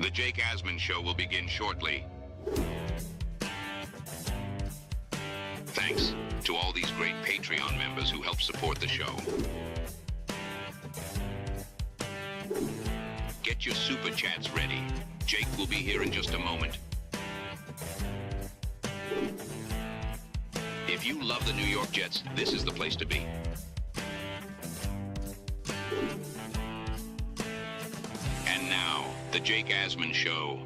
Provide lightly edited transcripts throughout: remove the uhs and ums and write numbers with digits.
The Jake Asman Show will begin shortly. Thanks to all these great Patreon members who help support the show. Get your super chats ready. Jake will be here in just a moment. If you love the New York Jets, this is the place to be. And now, the Jake Asman Show.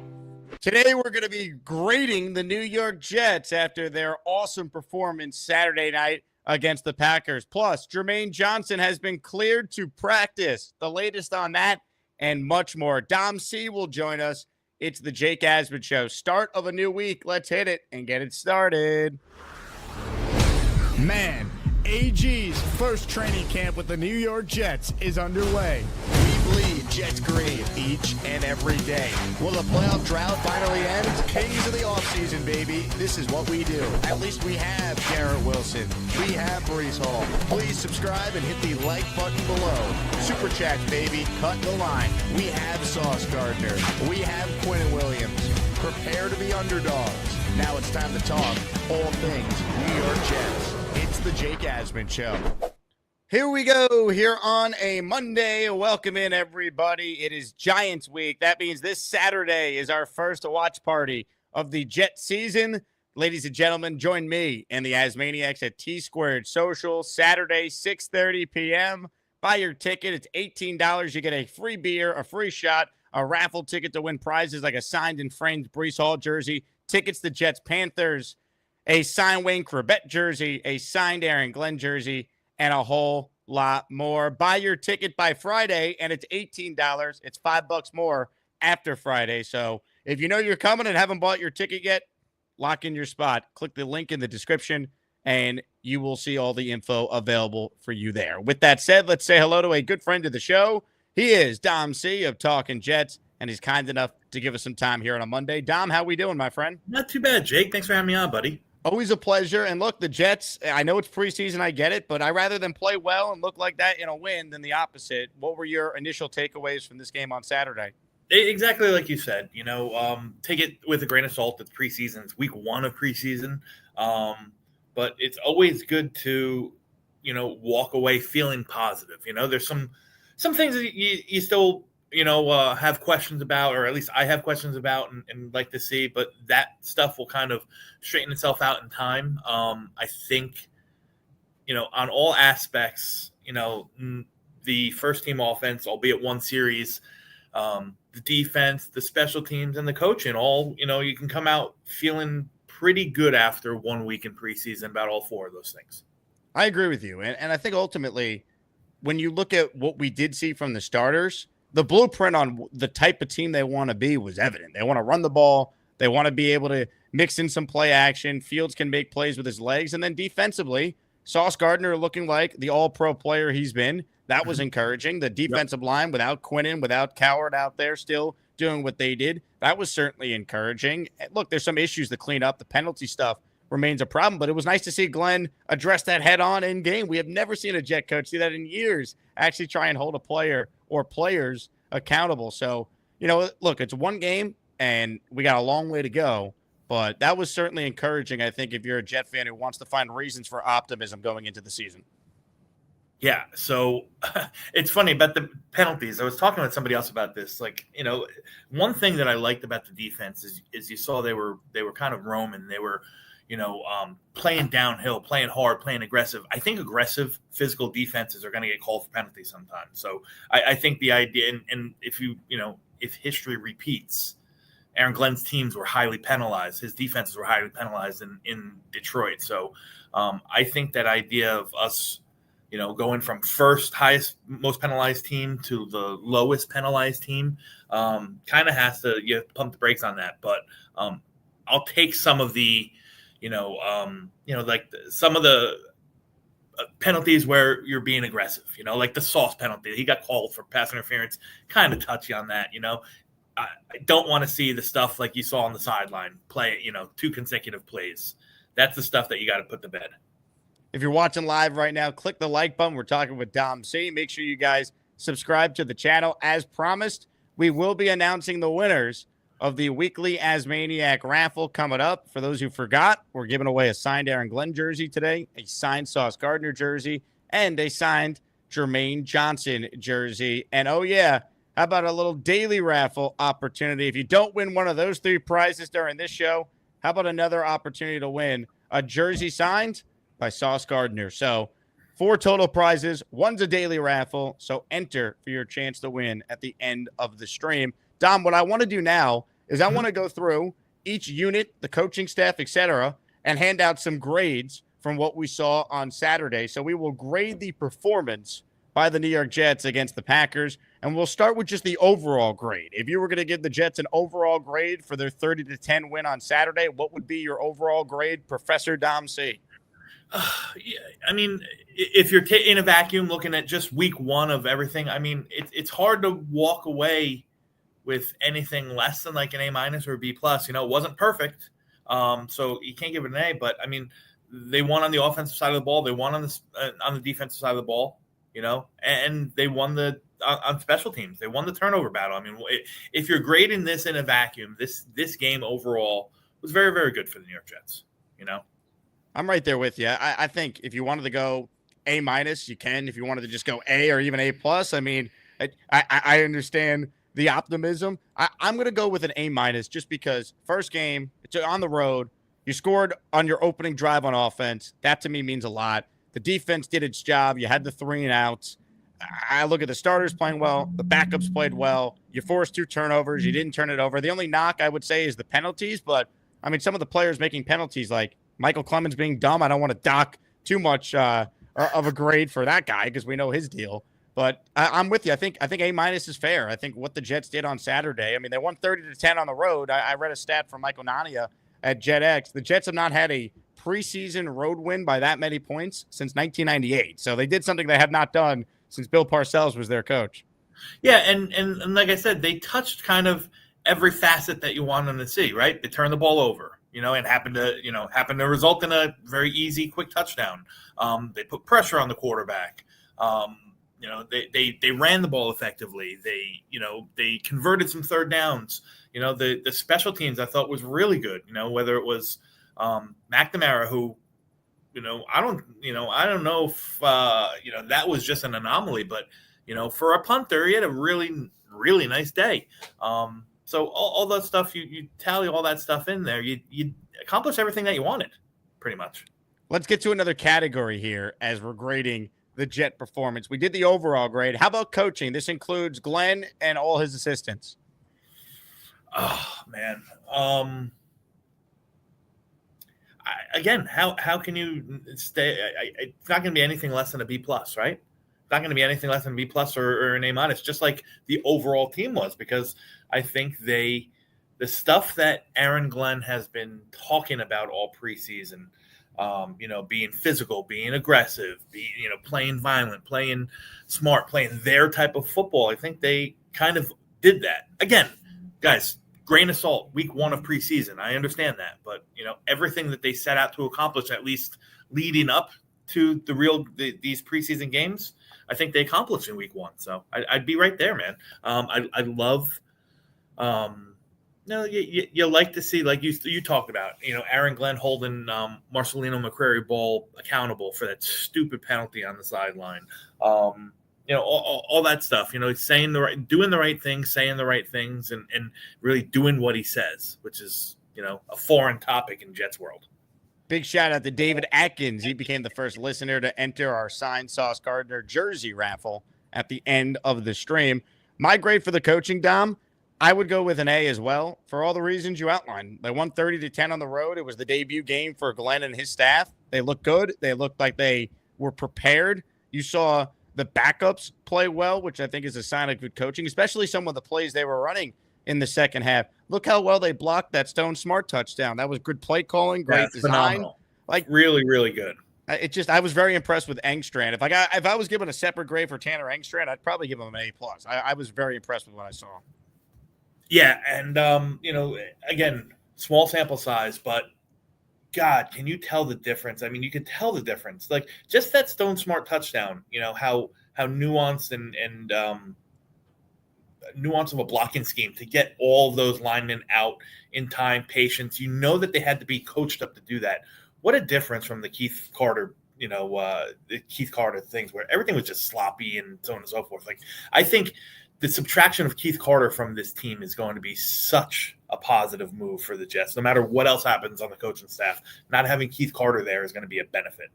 Today, we're going to be grading the New York Jets after their awesome performance Saturday night against the Packers. Plus, Jermaine Johnson has been cleared to practice. The latest on that and much more. Dom C will join us. It's the Jake Asman Show. Start of a new week. Let's hit it and get it started. Man, AG's first training camp with the New York Jets is underway. We bleed Jets green each and every day. Will the playoff drought finally end? Kings of the offseason, baby. This is what we do. At least we have Garrett Wilson. We have Breece Hall. Please subscribe and hit the like button below. Super chats, baby. Cut the line. We have Sauce Gardner. We have Quentin Williams. Prepare to be underdogs. Now it's time to talk all things New York Jets. It's the Jake Asman Show. Here we go, here on a Monday. Welcome in, everybody. It is Giants week. That means this Saturday is our first watch party of the Jet season. Ladies and gentlemen, join me and the Asmaniacs at T-Squared Social, Saturday, 6:30 p.m. Buy your ticket. It's $18. You get a free beer, a free shot, a raffle ticket to win prizes like a signed and framed Breece Hall jersey, tickets to Jets Panthers, a signed Wayne Corbett jersey, a signed Aaron Glenn jersey, and a whole lot more. Buy your ticket by Friday, and it's $18. It's $5 more after Friday. So if you know you're coming and haven't bought your ticket yet, lock in your spot. Click the link in the description, and you will see all the info available for you there. With that said, let's say hello to a good friend of the show. He is Dom C of Talkin Jets, and he's kind enough to give us some time here on a Monday. Dom, how we doing, my friend? Not too bad, Jake. Thanks for having me on, buddy. Always a pleasure. And look, the Jets, I know it's preseason, I get it, but I'd rather them play well and look like that in a win than the opposite. What were your initial takeaways from this game on Saturday? Exactly like you said. Take it with a grain of salt. It's preseason. It's week one of preseason. But it's always good to, walk away feeling positive. There's some things that you still have questions about, or at least I have questions about and like to see, but that stuff will kind of straighten itself out in time. I think, on all aspects, the first team offense, albeit one series, the defense, the special teams, and the coaching, all, you can come out feeling pretty good after 1 week in preseason about all four of those things. I agree with you. And I think ultimately, when you look at what we did see from the starters, the blueprint on the type of team they want to be was evident. They want to run the ball. They want to be able to mix in some play action. Fields can make plays with his legs. And then defensively, Sauce Gardner looking like the all-pro player he's been. That was encouraging. The defensive line without Quinnen, without Coward out there still doing what they did, that was certainly encouraging. Look, there's some issues to clean up. The penalty stuff remains a problem, but it was nice to see Glenn address that head-on in game. We have never seen a Jet coach do that in years, actually try and hold a player or players accountable. So, look, it's one game, and we got a long way to go, but that was certainly encouraging, I think, if you're a Jet fan who wants to find reasons for optimism going into the season. Yeah, so it's funny about the penalties. I was talking with somebody else about this. One thing that I liked about the defense is you saw they were kind of roaming. They were playing downhill, playing hard, playing aggressive. I think aggressive physical defenses are going to get called for penalties sometimes. So I think the idea, and if history repeats, Aaron Glenn's teams were highly penalized. His defenses were highly penalized in Detroit. So I think that idea of us, going from first highest, most penalized team to the lowest penalized team kind of has to pump the brakes on that. But I'll take some of the, some of the penalties where you're being aggressive, like the Sauce penalty. He got called for pass interference, kind of touchy on that, I don't want to see the stuff like you saw on the sideline play, 2 consecutive plays. That's the stuff that you got to put to bed. If you're watching live right now, click the like button. We're talking with Dom C. Make sure you guys subscribe to the channel. As promised, we will be announcing the winners of the weekly Asmaniac raffle coming up. For those who forgot, we're giving away a signed Aaron Glenn jersey today, a signed Sauce Gardner jersey, and a signed Jermaine Johnson jersey. And oh yeah, how about a little daily raffle opportunity? If you don't win one of those 3 prizes during this show, how about another opportunity to win a jersey signed by Sauce Gardner? So 4 total prizes. One's a daily raffle. So enter for your chance to win at the end of the stream. Dom, what I want to do now is I want to go through each unit, the coaching staff, etc., and hand out some grades from what we saw on Saturday. So we will grade the performance by the New York Jets against the Packers, and we'll start with just the overall grade. If you were going to give the Jets an overall grade for their 30-10 win on Saturday, what would be your overall grade, Professor Dom C? Yeah, I mean, if you're in a vacuum looking at just week 1 of everything, I mean, it's hard to walk away with anything less than like an A- or a B+. It wasn't perfect, so you can't give it an A. But I mean, they won on the offensive side of the ball. They won on the defensive side of the ball. And they won on special teams. They won the turnover battle. I mean, if you're grading this in a vacuum, this game overall was very, very good for the New York Jets. I'm right there with you. I think if you wanted to go A-, you can. If you wanted to just go A or even A+, I mean, I understand the optimism. I'm going to go with an A- just because first game, it's on the road. You scored on your opening drive on offense. That to me means a lot. The defense did its job. You had the 3 and outs. I look at the starters playing well. The backups played well. You forced 2 turnovers. You didn't turn it over. The only knock I would say is the penalties. But, I mean, some of the players making penalties, like Michael Clemens being dumb, I don't want to dock too much of a grade for that guy because we know his deal. But I'm with you. I think A- is fair. I think what the Jets did on Saturday, I mean, they won 30-10 on the road. I read a stat from Michael Nania at JetX. The Jets have not had a preseason road win by that many points since 1998. So they did something they have not done since Bill Parcells was their coach. Yeah, and like I said, they touched kind of every facet that you want them to see, right? They turned the ball over, and happened to result in a very easy, quick touchdown. They put pressure on the quarterback. They ran the ball effectively. They converted some third downs. The special teams I thought was really good. Whether it was McNamara, who, I don't know if that was just an anomaly, but for a punter, he had a really, really nice day. So all that stuff, you tally all that stuff in there, you accomplish everything that you wanted, pretty much. Let's get to another category here as we're grading the Jet performance. We did the overall grade. How about coaching? This includes Glenn and all his assistants. Oh man. Again, how can you stay? It's not going to be anything less than a B+, right? It's not going to be anything less than a B+ or an A-, just like the overall team was, because I think the stuff that Aaron Glenn has been talking about all preseason, being physical, being aggressive, playing violent, playing smart, playing their type of football. I think they kind of did that. Again, guys, grain of salt, week 1 of preseason. I understand that. But, everything that they set out to accomplish, at least leading up to these preseason games, I think they accomplished in week 1. So I'd be right there, man. I love you like to see, like you talked about, Aaron Glenn holding Marcelino McCrary Ball accountable for that stupid penalty on the sideline. All that stuff, doing the right things, saying the right things, and really doing what he says, which is, a foreign topic in Jets world. Big shout out to David Atkins. He became the first listener to enter our signed Sauce Gardner jersey raffle at the end of the stream. My grade for the coaching, Dom, I would go with an A as well for all the reasons you outlined. They won 30-10 on the road. It was the debut game for Glenn and his staff. They looked good. They looked like they were prepared. You saw the backups play well, which I think is a sign of good coaching, especially some of the plays they were running in the second half. Look how well they blocked that Stone Smart touchdown. That was good play calling, great design. Phenomenal. Like really, really good. I was very impressed with Engstrand. If I was given a separate grade for Tanner Engstrand, I'd probably give him an A+. I was very impressed with what I saw. Yeah, and again, small sample size, but God, can you tell the difference? I mean, you could tell the difference. Like just that Stone Smart touchdown, how nuanced and nuance of a blocking scheme to get all those linemen out in time, patience. You know that they had to be coached up to do that. What a difference from the Keith Carter, the Keith Carter things where everything was just sloppy and so on and so forth. Like, I think the subtraction of Keith Carter from this team is going to be such a positive move for the Jets. No matter what else happens on the coaching staff, not having Keith Carter there is going to be a benefit.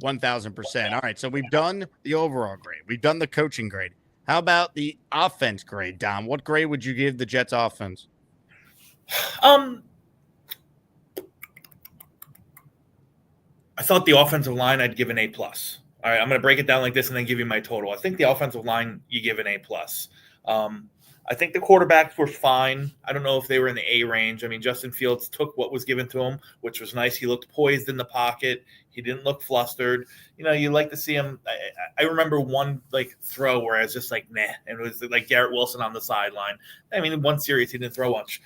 1,000%. All right, so we've done the overall grade. We've done the coaching grade. How about the offense grade, Dom? What grade would you give the Jets offense? I thought the offensive line I'd give an A+. All right, I'm going to break it down like this and then give you my total. I think the offensive line you give an A+. I think the quarterbacks were fine. I don't know if they were in the A range. I mean, Justin Fields took what was given to him, which was nice. He looked poised in the pocket. He didn't look flustered. You like to see him. I remember one throw where I was just like, nah, and it was like Garrett Wilson on the sideline. I mean, in one series he didn't throw much.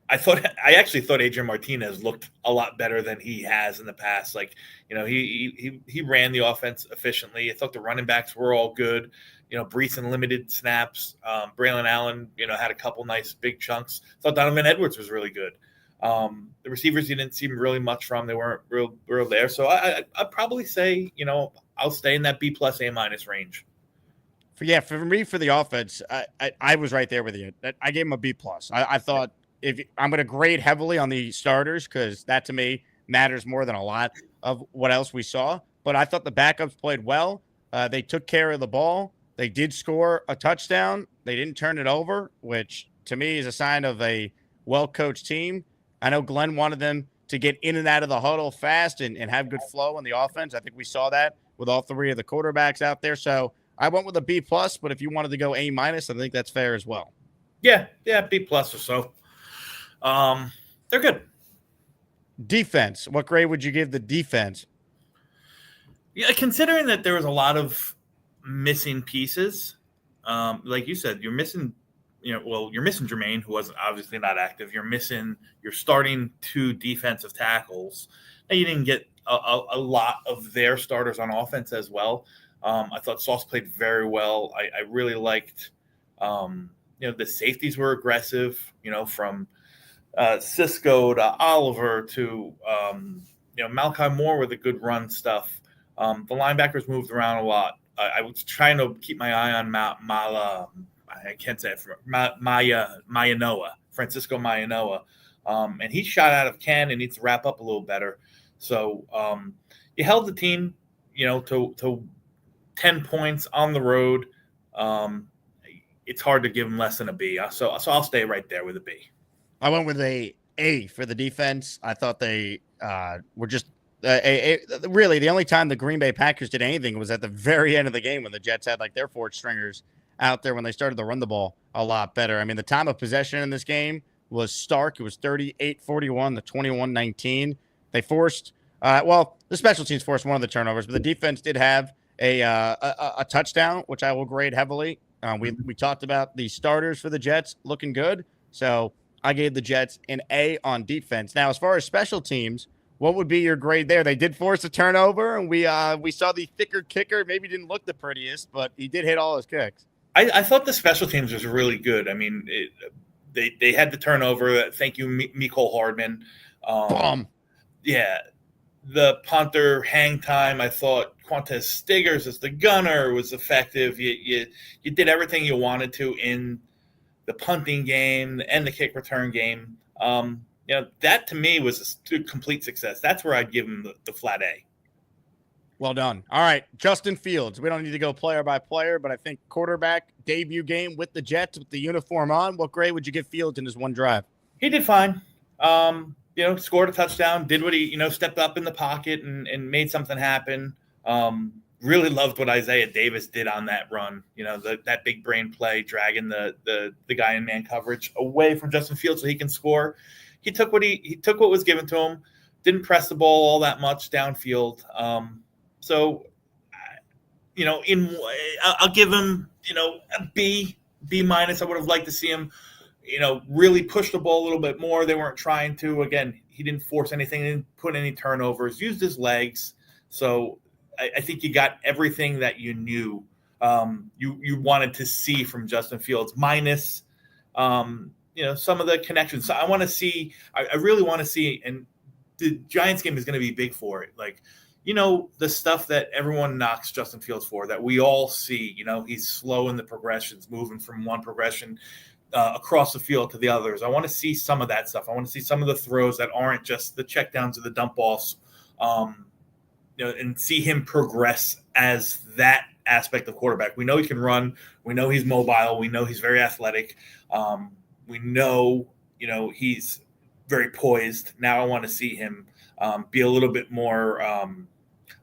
I actually thought Adrian Martinez looked a lot better than he has in the past. He ran the offense efficiently. I thought the running backs were all good. Brees in limited snaps. Braylon Allen, had a couple nice big chunks. I thought Donovan Edwards was really good. The receivers you didn't see really much from. They weren't real there. So I'd probably say, I'll stay in that B+ A- range. For me, for the offense, I was right there with you. I gave him a B+. I thought if I'm going to grade heavily on the starters because that to me matters more than a lot of what else we saw. But I thought the backups played well. They took care of the ball. They did score a touchdown. They didn't turn it over, which to me is a sign of a well-coached team. I know Glenn wanted them to get in and out of the huddle fast and have good flow in the offense. I think we saw that with all three of the quarterbacks out there. So I went with a B+, but if you wanted to go A-, I think that's fair as well. Yeah, B+ or so. They're good. Defense. What grade would you give the defense? Yeah, considering that there was a lot of missing pieces, like you said, you're missing Jermaine, who wasn't obviously not active. You're starting 2 defensive tackles. Now, you didn't get a lot of their starters on offense as well. I thought Sauce played very well. I really liked, the safeties were aggressive, from Cisco to Oliver to, Malachi Moore with a good run stuff. The linebackers moved around a lot. I was trying to keep my eye on Francisco Mayanoa. And he shot out of can and needs to wrap up a little better. So you held the team, to 10 points on the road. It's hard to give them less than a B. So I'll stay right there with a B. I went with a for the defense. I thought they were just really the only time the Green Bay Packers did anything was at the very end of the game when the Jets had their 4 stringers out there when they started to run the ball a lot better. I mean, the time of possession in this game was stark. It was 38-41 to 21-19. They forced the special teams forced one of the turnovers, but the defense did have a touchdown, which I will grade heavily. We talked about the starters for the Jets looking good, so I gave the Jets an A on defense. Now, as far as special teams, what would be your grade there? They did force a turnover, and we saw the thicker kicker. Maybe didn't look the prettiest, but he did hit all his kicks. I thought the special teams was really good. I mean, they had the turnover. Thank you, Mecole Hardman. Yeah, the punter hang time. I thought Quantez Stiggers as the gunner was effective. You did everything you wanted to in the punting game and the kick return game. That to me was a complete success. That's where I'd give him the flat A. Well done. All right, Justin Fields. We don't need to go player by player, but I think quarterback debut game with the Jets with the uniform on. What grade would you give Fields in his one drive? He did fine. Scored a touchdown, did what he, stepped up in the pocket and made something happen. Really loved what Isaiah Davis did on that run. That big brain play, dragging the guy in man coverage away from Justin Fields so he can score. He took what what was given to him. Didn't press the ball all that much downfield. I'll give him, a B-. I would have liked to see him, really push the ball a little bit more. They weren't trying to. Again, he didn't force anything, didn't put any turnovers, used his legs. So I think you got everything that you knew you wanted to see from Justin Fields, minus some of the connections. So I really want to see, and the Giants game is going to be big for it. Like, the stuff that everyone knocks Justin Fields for, that we all see. He's slow in the progressions, moving from one progression across the field to the others. I want to see some of that stuff. I want to see some of the throws that aren't just the checkdowns or the dump offs, and see him progress as that aspect of quarterback. We know he can run. We know he's mobile. We know he's very athletic. We know, he's very poised. Now I want to see him be a little bit more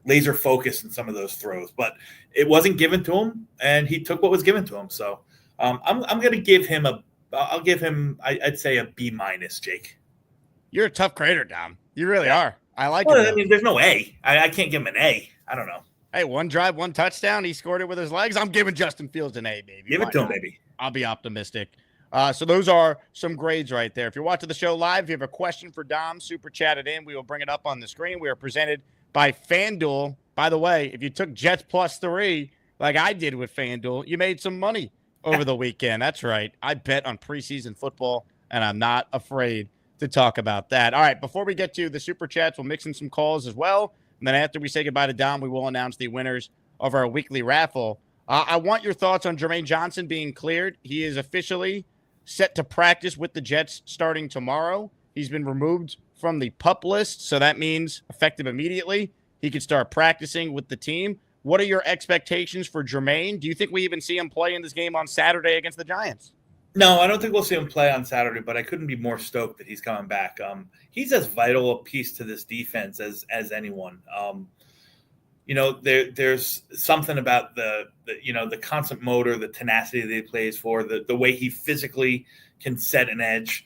laser focused in some of those throws, but it wasn't given to him, and he took what was given to him. So I'm going to give him I'd say a B-, Jake. You're a tough grader, Dom. You really are. I like it. I mean, there's no A. I can't give him an A. I don't know. Hey, one drive, one touchdown. He scored it with his legs. I'm giving Justin Fields an A, baby. Give it to him, baby. I'll be optimistic. So those are some grades right there. If you're watching the show live, if you have a question for Dom, super chat it in. We will bring it up on the screen. We are presented by FanDuel. By the way, if you took Jets +3, like I did with FanDuel, you made some money over the weekend. That's right. I bet on preseason football, and I'm not afraid to talk about that. All right, before we get to the super chats, we'll mix in some calls as well. And then after we say goodbye to Dom, we will announce the winners of our weekly raffle. I want your thoughts on Jermaine Johnson being cleared. He is officially set to practice with the Jets starting tomorrow. He's been removed from the PUP list, so that means effective immediately, he could start practicing with the team. What are your expectations for Jermaine? Do you think we even see him play in this game on Saturday against the Giants? No, I don't think we'll see him play on Saturday, but I couldn't be more stoked that he's coming back. He's as vital a piece to this defense as anyone. There's something about the constant motor, the tenacity that he plays for, the way he physically can set an edge.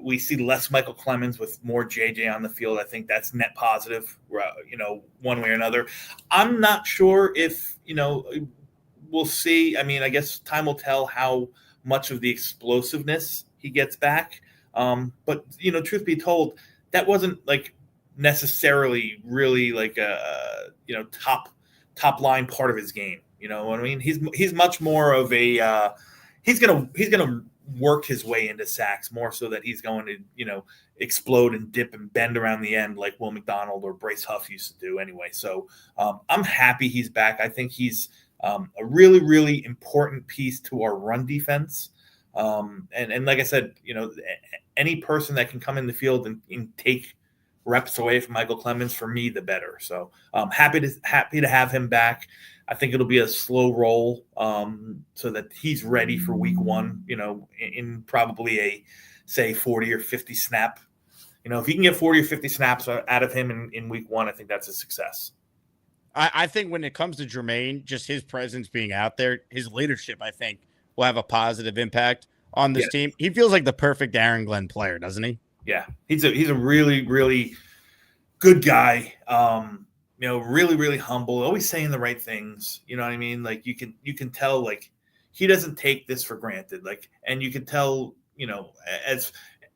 We see less Michael Clemens with more JJ on the field. I think that's net positive, one way or another. I'm not sure if, we'll see. I mean, I guess time will tell how much of the explosiveness he gets back. But, truth be told, that wasn't like necessarily really like a, top line part of his game. You know what I mean? He's much more of a, he's going to work his way into sacks more so that he's going to, explode and dip and bend around the end like Will McDonald or Brace Huff used to do anyway. So I'm happy he's back. I think he's a really, really important piece to our run defense. And like I said, any person that can come in the field and take reps away from Michael Clemens, for me, the better. So I'm happy to have him back. I think it'll be a slow roll so that he's ready for week one, in probably a, say, 40 or 50 snap. If he can get 40 or 50 snaps out of him in week one, I think that's a success. I think when it comes to Jermaine, just his presence being out there, his leadership, I think, will have a positive impact on this team. He feels like the perfect Aaron Glenn player, doesn't he? Yeah, he's a really, really good guy. Really, really humble, always saying the right things. You know what I mean? Like you can tell, like he doesn't take this for granted. Like, and you can tell,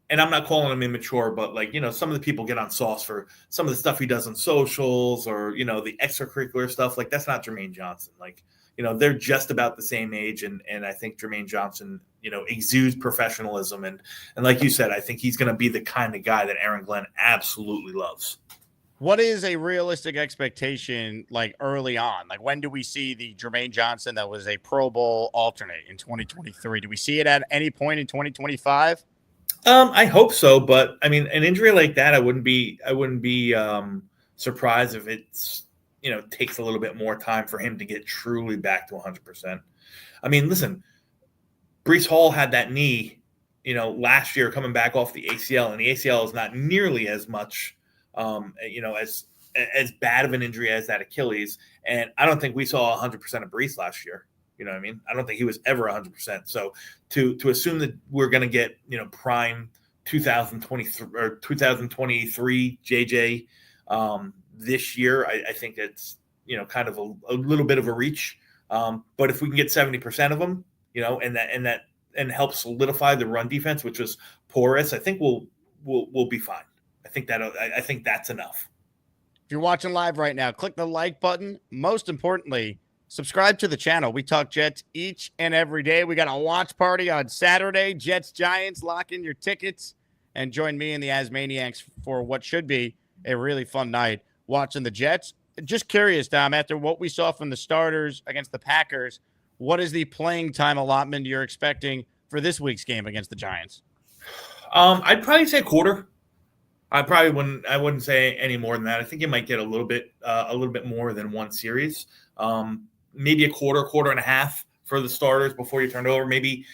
and I'm not calling him immature, but like, some of the people get on sauce for some of the stuff he does on socials or, the extracurricular stuff. Like that's not Jermaine Johnson. Like, they're just about the same age. And I think Jermaine Johnson, exudes professionalism. And like you said, I think he's going to be the kind of guy that Aaron Glenn absolutely loves. What is a realistic expectation like early on? Like when do we see the Jermaine Johnson that was a Pro Bowl alternate in 2023? Do we see it at any point in 2025? I hope so, but I mean, an injury like that, I wouldn't be surprised if it's, takes a little bit more time for him to get truly back to 100%. I mean, listen, Breece Hall had that knee, last year coming back off the ACL, and the ACL is not nearly as much, as bad of an injury as that Achilles. And I don't think we saw 100% of Breece last year. You know what I mean? I don't think he was ever 100%. So to assume that we're going to get, prime 2023 or 2023 JJ this year, I think it's, kind of a little bit of a reach. But if we can get 70% of them, and help solidify the run defense, which was porous, I think we'll be fine. I think that's enough. If you're watching live right now, click the like button. Most importantly, subscribe to the channel. We talk Jets each and every day. We got a watch party on Saturday. Jets Giants. Lock in your tickets and join me and the Asmaniacs for what should be a really fun night watching the Jets. Just curious, Dom, after what we saw from the starters against the Packers, what is the playing time allotment you're expecting for this week's game against the Giants? I'd probably say a quarter. I wouldn't say any more than that. I think you might get a little bit more than one series. Maybe a quarter and a half for the starters before you turn it over. Maybe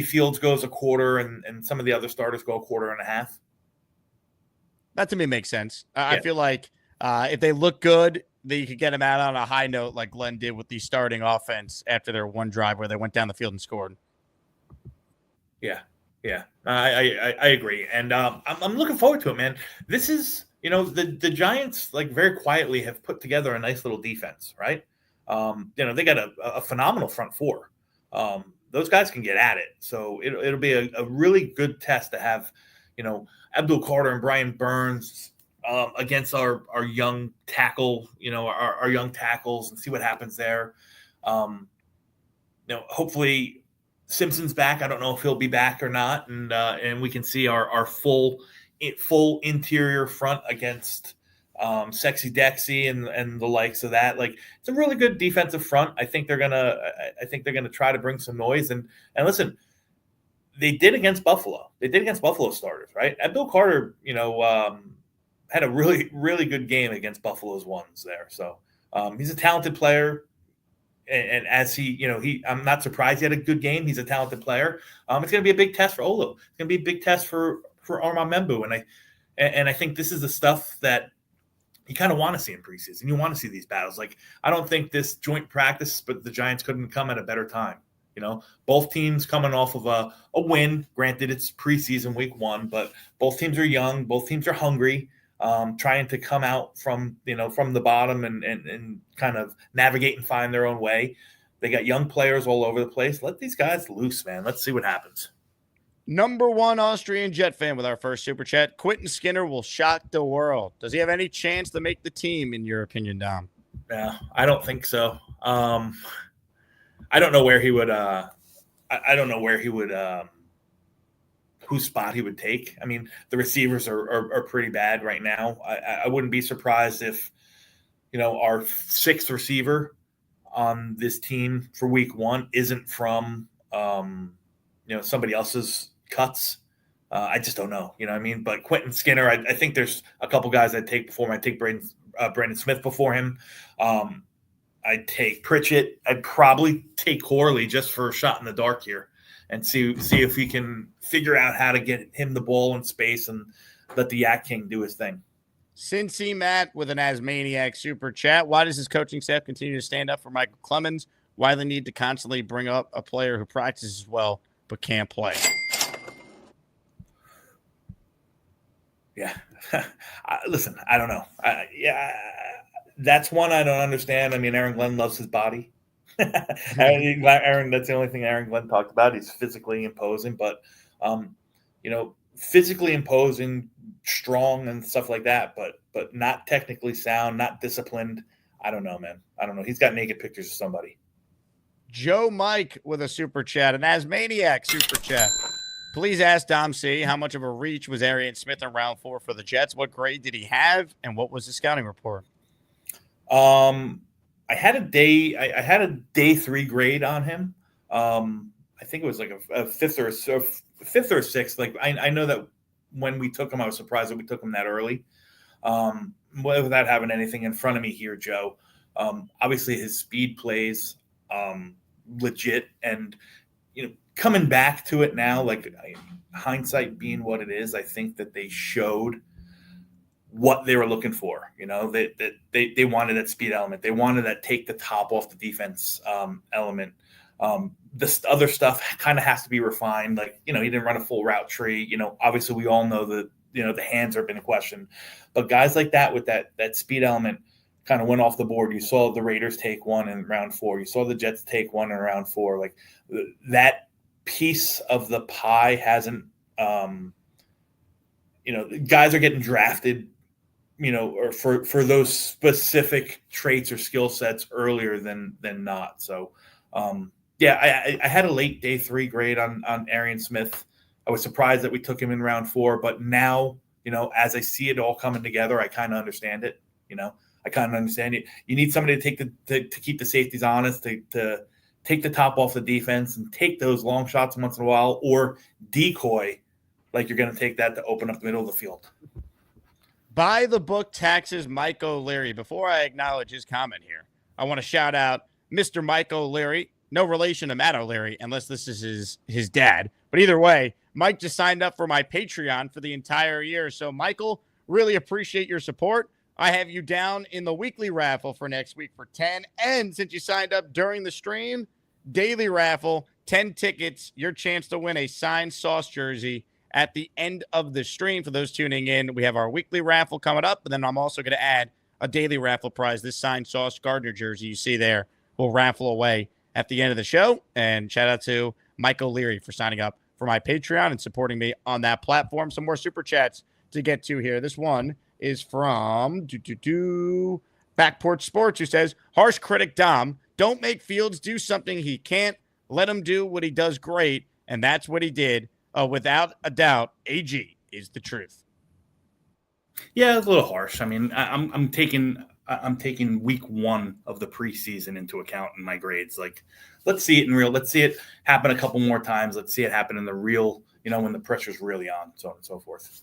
Fields goes a quarter and some of the other starters go a quarter and a half. That to me makes sense. Yeah. I feel like if they look good, that you could get them out on a high note like Glenn did with the starting offense after their one drive where they went down the field and scored. Yeah, I agree, and I'm looking forward to it, man. This is, the Giants, like, very quietly have put together a nice little defense, right? They got a phenomenal front four. Those guys can get at it, so it'll be a really good test to have, Abdul Carter and Brian Burns against our young tackle, our young tackles, and see what happens there. Hopefully Simpson's back. I don't know if he'll be back or not, and we can see our full interior front against Sexy Dexy and the likes of that. Like, it's a really good defensive front. I think they're gonna try to bring some noise and listen. They did against Buffalo. They did against Buffalo starters, right? Abdul Carter, had a really, really good game against Buffalo's ones there. So he's a talented player. And as I'm not surprised he had a good game. He's a talented player. It's going to be a big test for Olo. It's going to be a big test for Armand Membu. And I think this is the stuff that you kind of want to see in preseason. You want to see these battles. Like, I don't think this joint practice, but the Giants couldn't come at a better time. Both teams coming off of a win. Granted, it's preseason week 1, but both teams are young. Both teams are hungry. Trying to come out from the bottom and kind of navigate and find their own way. They got young players all over the place. Let these guys loose, man. Let's see what happens. Number 1 Austrian Jet fan with our first Super Chat. Quentin Skinner will shock the world. Does he have any chance to make the team, in your opinion, Dom? Yeah, I don't think so. I don't know where he would I don't know where he would whose spot he would take. I mean, the receivers are pretty bad right now. I wouldn't be surprised if, our 6th receiver on this team for week 1 isn't from, somebody else's cuts. I just don't know. You know what I mean? But Quentin Skinner, I think there's a couple guys I'd take before him. I'd take Brandon Smith before him. I'd take Pritchett. I'd probably take Corley just for a shot in the dark here. And see if we can figure out how to get him the ball in space and let the Yak King do his thing. Cincy Matt with an Asmaniac Super Chat. Why does his coaching staff continue to stand up for Michael Clemens? Why the need to constantly bring up a player who practices well but can't play? Yeah. Listen, I don't know. That's one I don't understand. I mean, Aaron Glenn loves his body. Aaron, that's the only thing Aaron Glenn talked about. He's physically imposing, but physically imposing, strong and stuff like that, but not technically sound, not disciplined. I don't know, man. I don't know. He's got naked pictures of somebody. Joe Mike with a Super Chat, an Asmaniac Super Chat. Please ask Dom C how much of a reach was Arian Smith in round 4 for the Jets? What grade did he have, and what was the scouting report? I had a day 3 grade on him. I think it was like a fifth or a sixth. Like, I know that when we took him, I was surprised that we took him that early. Without having anything in front of me here, Joe. Obviously his speed plays legit, and coming back to it now, like, hindsight being what it is, I think that they showed what they were looking for. They wanted that speed element. They wanted that take the top off the defense element. This other stuff kind of has to be refined. Like, he didn't run a full route tree. Obviously we all know that, the hands are been a question, but guys like that with that speed element kind of went off the board. You saw the Raiders take one in round 4. You saw the Jets take one in round 4. Like, that piece of the pie hasn't, guys are getting drafted, or for those specific traits or skill sets earlier than not. So, I had a late day 3 grade on Arian Smith. I was surprised that we took him in round 4, but now, as I see it all coming together, I kind of understand it. I kind of understand it. You need somebody to keep the safeties honest, to take the top off the defense and take those long shots once in a while, or decoy like you're going to take that to open up the middle of the field. By the book taxes Mike O'Leary. Before I acknowledge his comment here, I want to shout out Mr. Mike O'Leary. No relation to Matt O'Leary, unless this is his dad. But either way, Mike just signed up for my Patreon for the entire year. So, Michael, really appreciate your support. I have you down in the weekly raffle for next week for 10. And since you signed up during the stream, daily raffle, 10 tickets, your chance to win a signed Sauce jersey at the end of the stream. For those tuning in, we have our weekly raffle coming up, but then I'm also going to add a daily raffle prize. This signed Sauce Gardner jersey you see there will raffle away at the end of the show. And shout out to Mike O'Leary for signing up for my Patreon and supporting me on that platform. Some more super chats to get to here. This one is from Backport Sports, who says, harsh critic Dom, don't make Fields do something he can't. Let him do what he does great, and that's what he did. Without a doubt, AG is the truth. Yeah, it's a little harsh. I mean, I'm taking week 1 of the preseason into account in my grades. Like, let's see it happen a couple more times. Let's see it happen in the real, when the pressure's really on, so on and so forth.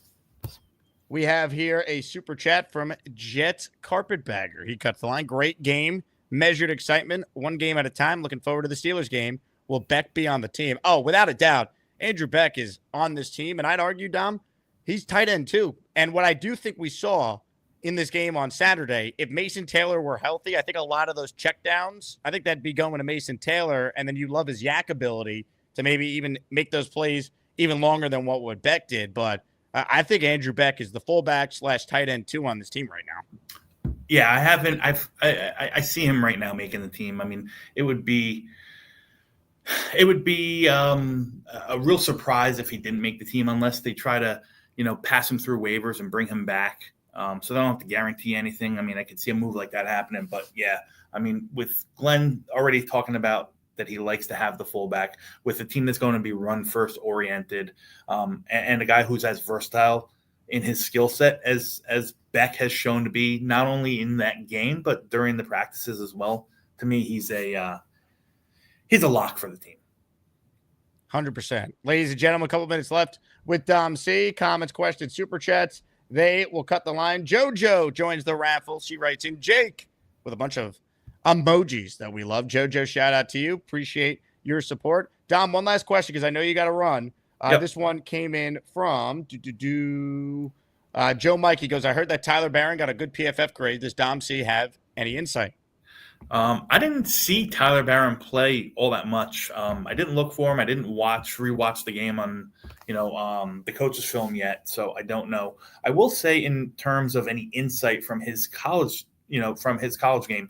We have here a super chat from Jet Carpetbagger. He cuts the line. Great game. Measured excitement. 1 game at a time. Looking forward to the Steelers game. Will Beck be on the team? Oh, without a doubt, Andrew Beck is on this team. And I'd argue, Dom, he's tight end too. And what I do think we saw in this game on Saturday, if Mason Taylor were healthy, I think a lot of those checkdowns, I think that'd be going to Mason Taylor. And then you love his yak ability to maybe even make those plays even longer than what Beck did. But I think Andrew Beck is the fullback / tight end 2 on this team right now. Yeah, I see him right now making the team. I mean, it would be a real surprise if he didn't make the team, unless they try to, pass him through waivers and bring him back. So they don't have to guarantee anything. I mean, I could see a move like that happening, but yeah, I mean, with Glenn already talking about that he likes to have the fullback with a team that's going to be run first oriented, and a guy who's as versatile in his skill set as Beck has shown to be, not only in that game but during the practices as well. To me, he's a lock for the team. 100%. Ladies and gentlemen, a couple minutes left with Dom C. Comments, questions, super chats. They will cut the line. JoJo joins the raffle. She writes in Jake with a bunch of emojis that we love. JoJo, shout out to you. Appreciate your support. Dom, one last question because I know you got to run. Yep. This one came in from Joe Mike. He goes, I heard that Tyler Barron got a good PFF grade. Does Dom C have any insight? I didn't see Tyler Barron play all that much. I didn't look for him. I didn't rewatch the game on, the coach's film yet. So I don't know. I will say in terms of any insight from his college, game,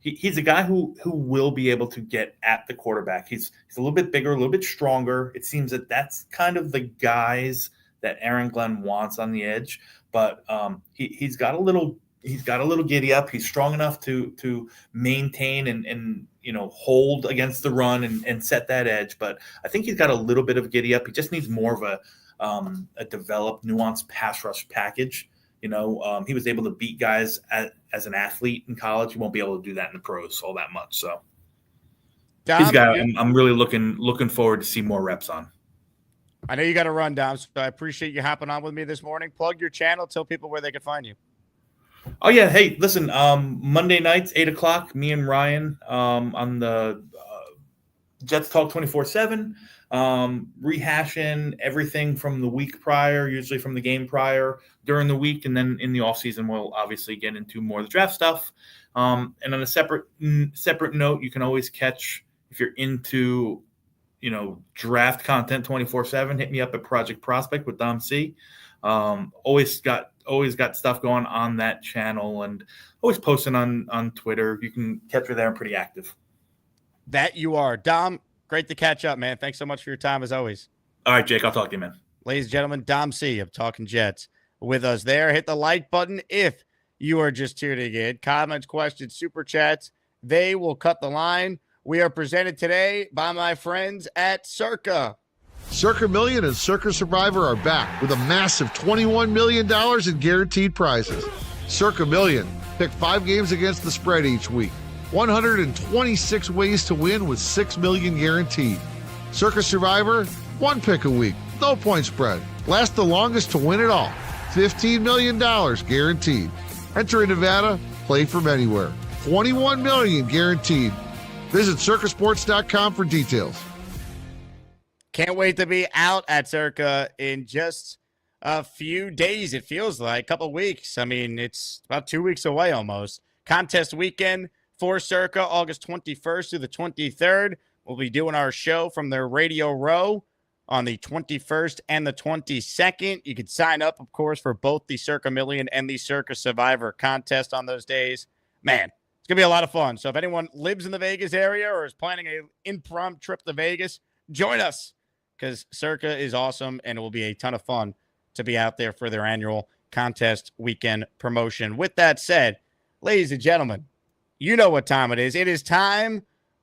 he's a guy who will be able to get at the quarterback. He's a little bit bigger, a little bit stronger. It seems that that's kind of the guys that Aaron Glenn wants on the edge, but he's got a little giddy up. He's strong enough to maintain and hold against the run and set that edge. But I think he's got a little bit of giddy up. He just needs more of a developed, nuanced pass rush package. He was able to beat guys as an athlete in college. He won't be able to do that in the pros all that much. So he's got. I'm really looking forward to see more reps on. I know you got to run, Dom, so I appreciate you hopping on with me this morning. Plug your channel. Tell people where they can find you. Oh, yeah. Hey, listen, Monday nights, 8 o'clock, me and Ryan on the Jets Talk 24/7, rehashing everything from the week prior, usually from the game prior, during the week. And then in the offseason, we'll obviously get into more of the draft stuff. And on a separate note, you can always catch, if you're into, draft content 24/7, hit me up at Project Prospect with Dom C. Always got stuff going on that channel and always posting on Twitter. You can catch me there. I'm pretty active. That you are. Dom, great to catch up, man. Thanks so much for your time as always. All right, Jake, I'll talk to you, man. Ladies and gentlemen, Dom C of Talkin' Jets. with us there. Hit the like button if you are just tuning in. Comments, questions, super chats, they will cut the line. We are presented today by my friends at Circa. Circa Million and Circa Survivor are back with a massive $21 million in guaranteed prizes. Circa Million. Pick 5 games against the spread each week. 126 ways to win with $6 million guaranteed. Circa Survivor, 1 pick a week, no point spread. Last the longest to win it all. $15 million guaranteed. Enter in Nevada, play from anywhere. $21 million guaranteed. Visit circasports.com for details. Can't wait to be out at Circa in just a few days, it feels like. A couple weeks. I mean, it's about 2 weeks away almost. Contest weekend for Circa, August 21st through the 23rd. We'll be doing our show from their Radio Row on the 21st and the 22nd. You can sign up, of course, for both the Circa Million and the Circa Survivor contest on those days. Man, it's going to be a lot of fun. So if anyone lives in the Vegas area or is planning an impromptu trip to Vegas, join us because Circa is awesome and it will be a ton of fun to be out there for their annual contest weekend promotion. With that said, ladies and gentlemen, you know what time it is. It is time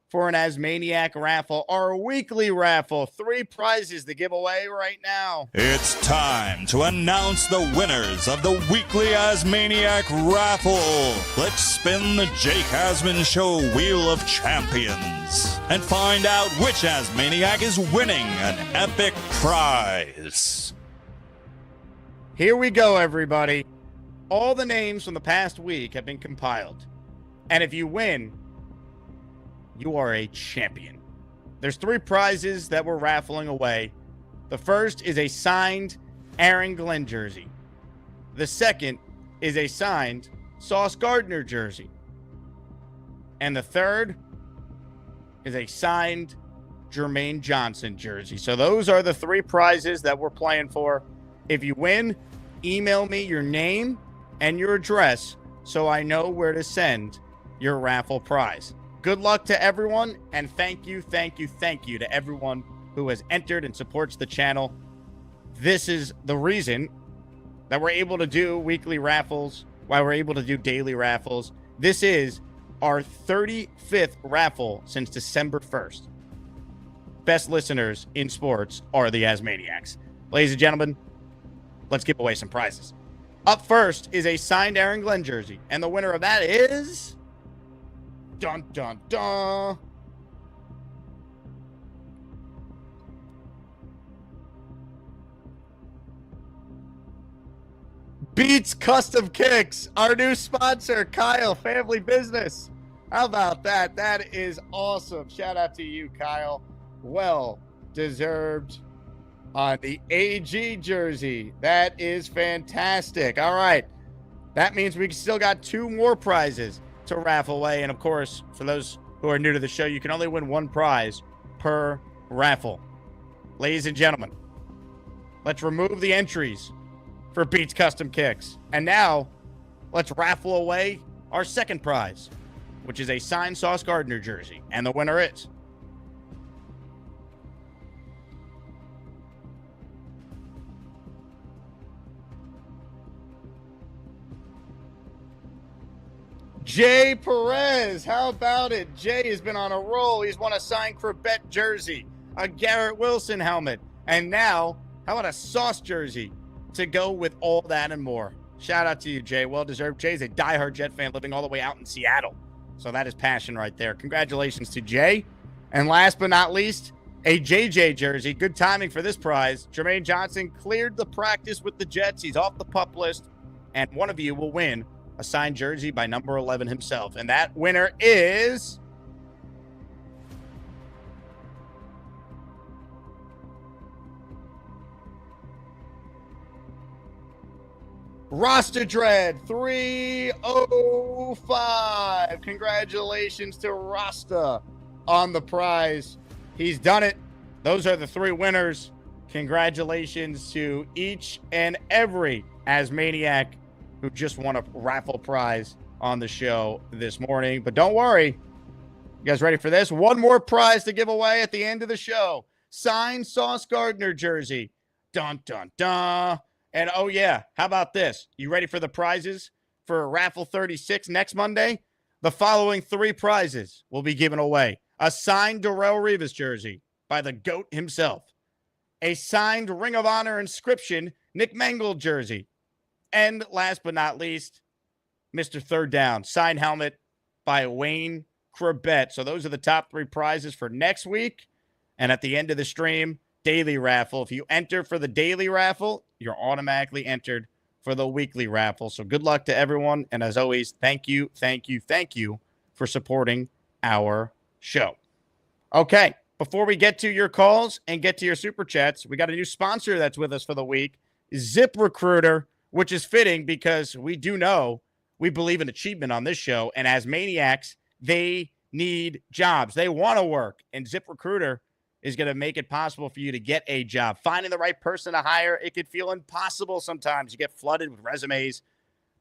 for an Asmaniac raffle, our weekly raffle. 3 prizes to give away right now. It's time to announce the winners of the weekly Asmaniac raffle. Let's spin the Jake Asman Show Wheel of Champions and find out which Asmaniac is winning an epic prize. Here we go, everybody. All the names from the past week have been compiled. And if you win, you are a champion. There's 3 prizes that we're raffling away. The first is a signed Aaron Glenn jersey. The second is a signed Sauce Gardner jersey. And the third is a signed Jermaine Johnson jersey. So those are the 3 prizes that we're playing for. If you win, email me your name and your address so I know where to send your raffle prize. Good luck to everyone, and thank you to everyone who has entered and supports the channel. This is the reason that we're able to do weekly raffles, why we're able to do daily raffles. This is our 35th raffle since December 1st. Best listeners in sports are the Asmaniacs. Ladies and gentlemen, let's give away some prizes. Up first is a signed Aaron Glenn jersey, and the winner of that is... Dun, dun, dun. Beats Custom Kicks, our new sponsor, Kyle, family business. How about that? That is awesome. Shout out to you, Kyle. Well deserved on the AG jersey. That is fantastic. All right. That means we still got 2 more prizes to raffle away. And of course, for those who are new to the show, you can only win 1 prize per raffle. Ladies and gentlemen, let's remove the entries for Beats Custom Kicks. And now let's raffle away our second prize, which is a signed Sauce Gardner jersey. And the winner is Jay Perez. How about it? Jay has been on a roll. He's won a signed Corbett jersey, a Garrett Wilson helmet, and now, how about a Sauce jersey to go with all that and more? Shout out to you, Jay. Well deserved. Jay's a diehard Jet fan living all the way out in Seattle. So that is passion right there. Congratulations to Jay. And last but not least, a JJ jersey. Good timing for this prize. Jermaine Johnson cleared the practice with the Jets. He's off the PUP list, and one of you will win a signed jersey by number 11 himself. And that winner is... Rasta Dread 305. Congratulations to Rasta on the prize. He's done it. Those are the 3 winners. Congratulations to each and every Asmaniac who just won a raffle prize on the show this morning. But don't worry. You guys ready for this? 1 more prize to give away at the end of the show. Signed Sauce Gardner jersey. Dun, dun, dun. And oh yeah, how about this? You ready for the prizes for Raffle 36 next Monday? The following 3 prizes will be given away. A signed Darrelle Revis jersey by the GOAT himself. A signed Ring of Honor inscription Nick Mangold jersey. And last but not least, Mr. Third Down, signed helmet by Wayne Corbett. So those are the top 3 prizes for next week. And at the end of the stream, daily raffle. If you enter for the daily raffle, you're automatically entered for the weekly raffle. So good luck to everyone. And as always, thank you for supporting our show. Okay, before we get to your calls and get to your super chats, we got a new sponsor that's with us for the week, ZipRecruiter, which is fitting because we do know we believe in achievement on this show. And as maniacs, they need jobs. They want to work. And ZipRecruiter is going to make it possible for you to get a job. Finding the right person to hire, it could feel impossible sometimes. You get flooded with resumes,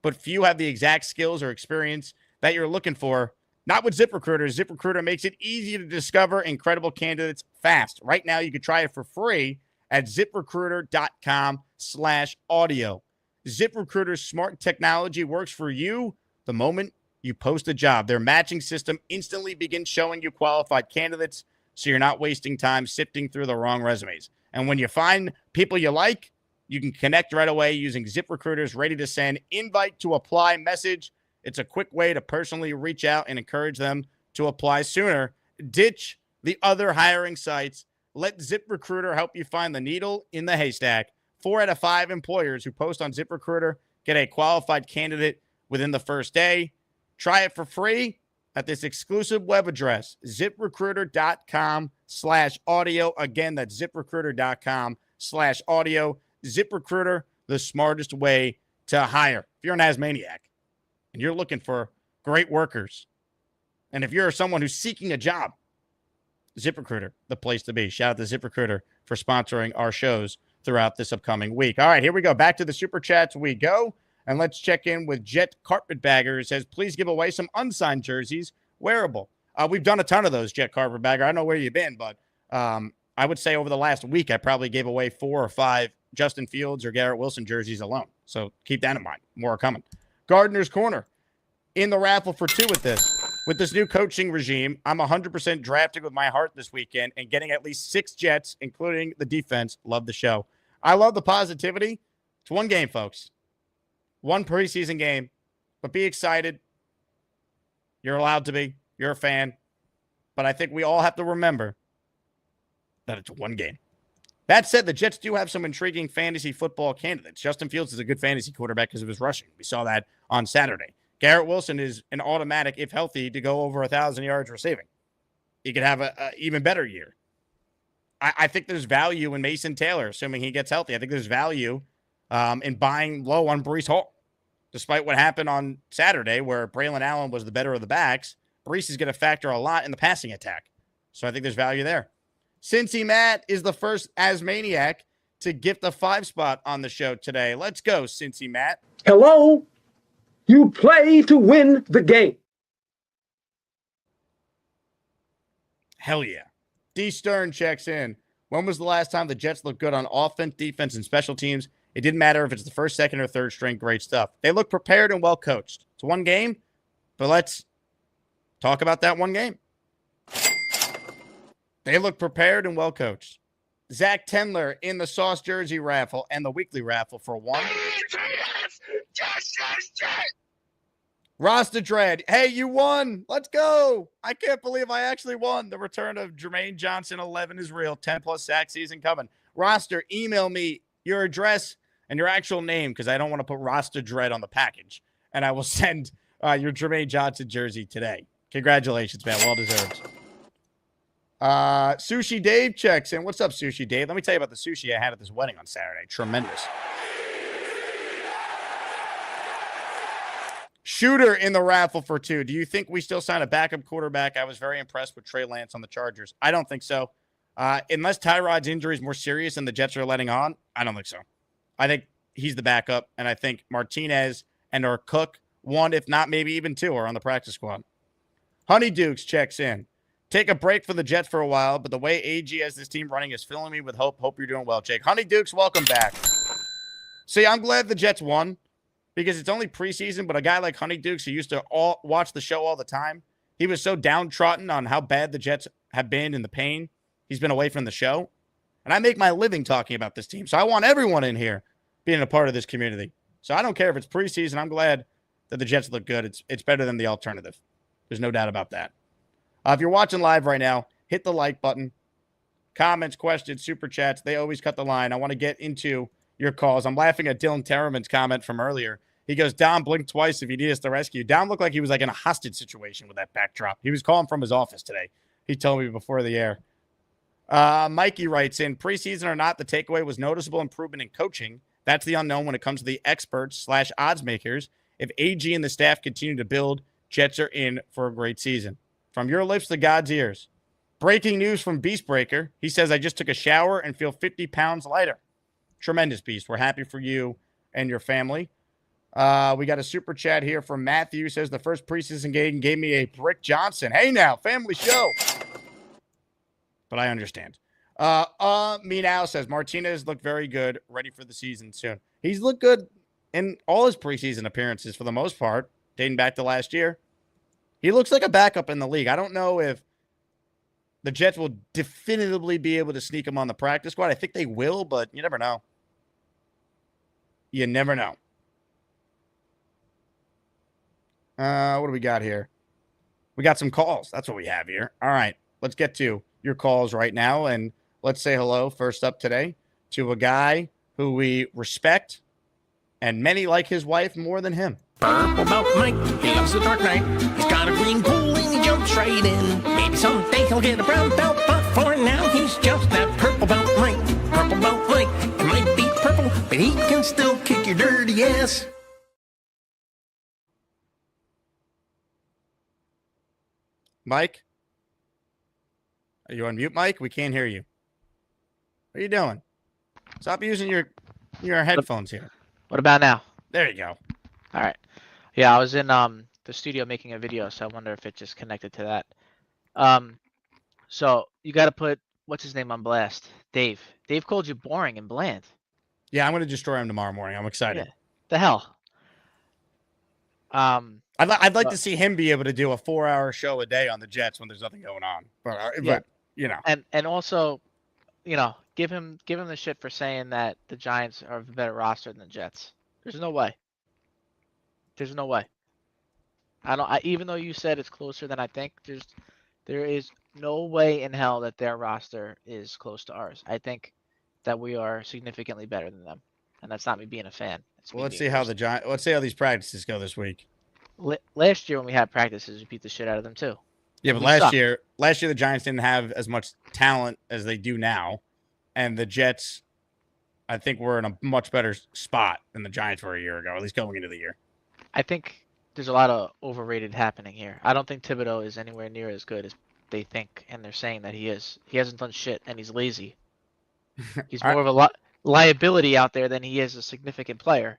but few have the exact skills or experience that you're looking for. Not with ZipRecruiter. ZipRecruiter makes it easy to discover incredible candidates fast. Right now, you can try it for free at ZipRecruiter.com/audio. ZipRecruiter's smart technology works for you the moment you post a job. Their matching system instantly begins showing you qualified candidates, so you're not wasting time sifting through the wrong resumes. And when you find people you like, you can connect right away using ZipRecruiter's ready-to-send invite-to-apply message. It's a quick way to personally reach out and encourage them to apply sooner. Ditch the other hiring sites. Let ZipRecruiter help you find the needle in the haystack. 4 out of 5 employers who post on ZipRecruiter get a qualified candidate within the first day. Try it for free at this exclusive web address, ZipRecruiter.com/audio. Again, that's ZipRecruiter.com/audio. ZipRecruiter, the smartest way to hire. If you're an Asmaniac and you're looking for great workers, and if you're someone who's seeking a job, ZipRecruiter, the place to be. Shout out to ZipRecruiter for sponsoring our shows throughout this upcoming week. All right, here we go. Back to the Super Chats we go. And let's check in with Jet Carpetbagger. It says, please give away some unsigned jerseys, wearable. We've done a ton of those, Jet Carpetbagger. I don't know where you've been, but I would say over the last week, I probably gave away 4 or 5 Justin Fields or Garrett Wilson jerseys alone. So keep that in mind. More are coming. Gardner's Corner in the raffle for 2 with this. With this new coaching regime, I'm 100% drafting with my heart this weekend and getting at least 6 Jets, including the defense. Love the show. I love the positivity. It's one game, folks. One preseason game, but be excited. You're allowed to be. You're a fan. But I think we all have to remember that it's one game. That said, the Jets do have some intriguing fantasy football candidates. Justin Fields is a good fantasy quarterback because of his rushing. We saw that on Saturday. Garrett Wilson is an automatic, if healthy, to go over 1,000 yards receiving. He could have an even better year. I think there's value in Mason Taylor, assuming he gets healthy. I think there's value in buying low on Breece Hall. Despite what happened on Saturday, where Braylon Allen was the better of the backs, Breece is going to factor a lot in the passing attack. So I think there's value there. Cincy Matt is the first Asmaniac to gift a 5 spot on the show today. Let's go, Cincy Matt. Hello? You play to win the game. Hell yeah. D. Stern checks in. When was the last time the Jets looked good on offense, defense, and special teams? It didn't matter if it's the first, second, or third string. Great stuff. They look prepared and well coached. It's one game, but let's talk about that one game. They look prepared and well coached. Zach Tendler in the Sauce Jersey raffle and the weekly raffle for 1. Rasta Dread. Hey, you won. Let's go. I can't believe I actually won. The return of Jermaine Johnson 11 is real. 10+ sack season coming. Roster, email me your address and your actual name because I don't want to put Rasta Dread on the package. And I will send your Jermaine Johnson jersey today. Congratulations, man. Well deserved. Sushi Dave checks in. What's up, Sushi Dave? Let me tell you about the sushi I had at this wedding on Saturday. Tremendous. Shooter in the raffle for 2. Do you think we still sign a backup quarterback? I was very impressed with Trey Lance on the Chargers. I don't think so. Unless Tyrod's injury is more serious than the Jets are letting on, I don't think so. I think he's the backup, and I think Martinez and or Cook, 1, if not maybe even 2, are on the practice squad. Honey Dukes checks in. Take a break for the Jets for a while, but the way AG has this team running is filling me with hope. Hope you're doing well, Jake. Honey Dukes, welcome back. See, I'm glad the Jets won because it's only preseason, but a guy like Honey Dukes, who used to watch the show all the time, he was so downtrodden on how bad the Jets have been in the pain. He's been away from the show. And I make my living talking about this team. So I want everyone in here being a part of this community. So I don't care if it's preseason. I'm glad that the Jets look good. It's better than the alternative. There's no doubt about that. If you're watching live right now, hit the like button. Comments, questions, super chats, they always cut the line. I want to get into your calls. I'm laughing at Dylan Terreman's comment from earlier. He goes, Dom, blink twice if you need us to rescue. Dom looked like he was like in a hostage situation with that backdrop. He was calling from his office today. He told me before the air. Mikey writes in, preseason or not, the takeaway was noticeable improvement in coaching. That's the unknown when it comes to the experts / odds makers. If AG and the staff continue to build, Jets are in for a great season. From your lips to God's ears. Breaking news from Beast Breaker. He says, I just took a shower and feel 50 pounds lighter. Tremendous, Beast. We're happy for you and your family. We got a super chat here from Matthew. Says, the first preseason game gave me a Brick Johnson. Hey now, family show. But I understand. Me now says, Martinez looked very good, ready for the season soon. He's looked good in all his preseason appearances for the most part, dating back to last year. He looks like a backup in the league. I don't know if the Jets will definitively be able to sneak him on the practice squad. I think they will, but you never know. You never know. What do we got here? We got some calls. That's what we have here. All right, let's get to your calls right now, and let's say hello first up today to a guy who we respect, and many like his wife more than him. Purple belt Mike, he loves the dark night. He's got a green pool and he jumps right in. Maybe someday he'll get a brown belt, but for now he's just that purple belt Mike. Purple belt Mike, it might be purple, but he can still kick your dirty ass. Mike? Are you on mute, Mike? We can't hear you. What are you doing? Stop using your headphones here. What about now? There you go. All right. Yeah, I was in the studio making a video, so I wonder if it just connected to that. So you got to put what's his name on blast? Dave. Dave called you boring and bland. Yeah, I'm going to destroy him tomorrow morning. I'm excited. Yeah. The hell. I'd like to see him be able to do a 4-hour show a day on the Jets when there's nothing going on. But you know. And also, you know, give him the shit for saying that the Giants are a better roster than the Jets. There's no way. There's no way. Even though you said it's closer than I think, there is no way in hell that their roster is close to ours. I think that we are significantly better than them, and that's not me being a fan. Well, let's see how these practices go this week. Last year when we had practices, we beat the shit out of them too. Yeah, but last year the Giants didn't have as much talent as they do now, and the Jets, I think, were in a much better spot than the Giants were a year ago, at least going into the year. I think there's a lot of overrated happening here. I don't think Thibodeau is anywhere near as good as they think, and they're saying that he is. He hasn't done shit, and he's lazy. He's more of a liability out there than he is a significant player.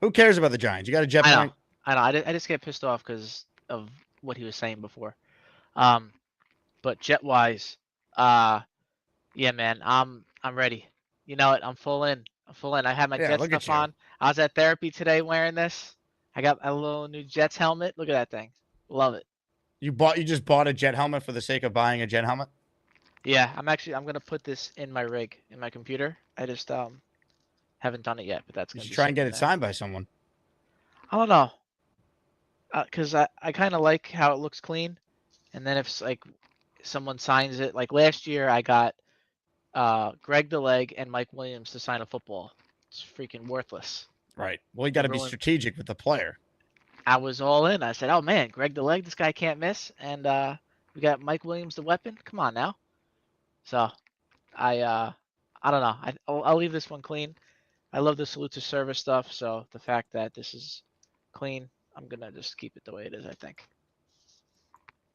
Who cares about the Giants? You got a Jet point? I know. I just get pissed off because of what he was saying before. But Jet-wise, yeah, man, I'm ready. You know what? I'm full in. I had my Jets stuff on. I was at therapy today wearing this. I got a little new Jets helmet. Look at that thing. Love it. You just bought a Jet helmet for the sake of buying a Jet helmet? Yeah, I'm gonna put this in my rig in my computer. I just haven't done it yet, but that's gonna try and get it signed by someone. I don't know. Cause I kind of like how it looks clean, and then if like someone signs it, like last year I got Greg DeLeg and Mike Williams to sign a football. It's freaking worthless. Right. Well, you got to be strategic with the player. I was all in. I said, "Oh man, Greg DeLeg, this guy can't miss." And we got Mike Williams, the weapon. Come on now. So, I don't know. I'll leave this one clean. I love the salute to service stuff. So the fact that this is clean, I'm gonna just keep it the way it is. I think.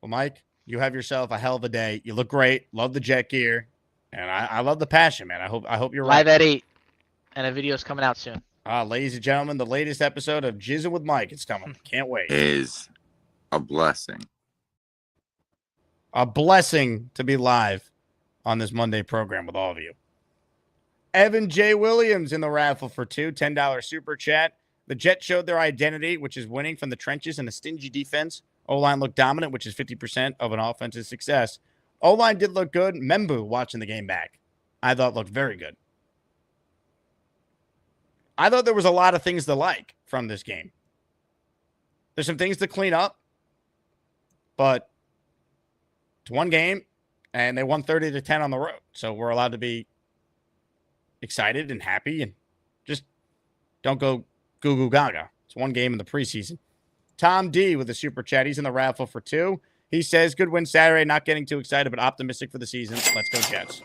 Well, Mike, you have yourself a hell of a day. You look great. Love the Jet gear, and I love the passion, man. I hope you're right. Live at 8, and a video's coming out soon. Ladies and gentlemen, the latest episode of Jizzing with Mike is coming. Can't wait. Is a blessing. A blessing to be live on this Monday program with all of you. Evan J. Williams in the raffle for two, $10 super chat. The Jets showed their identity, which is winning from the trenches and a stingy defense. O-line looked dominant, which is 50% of an offensive success. O-line did look good. Membu, watching the game back, I thought looked very good. I thought there was a lot of things to like from this game. There's some things to clean up, but it's one game, and they won 30-10 on the road. So we're allowed to be excited and happy and just don't go goo goo gaga. It's one game in the preseason. Tom D with a super chat. He's in the raffle for two. He says, good win Saturday. Not getting too excited, but optimistic for the season. Let's go Jets.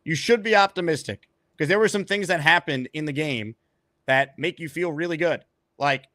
You should be optimistic because there were some things that happened in the game that make you feel really good. Like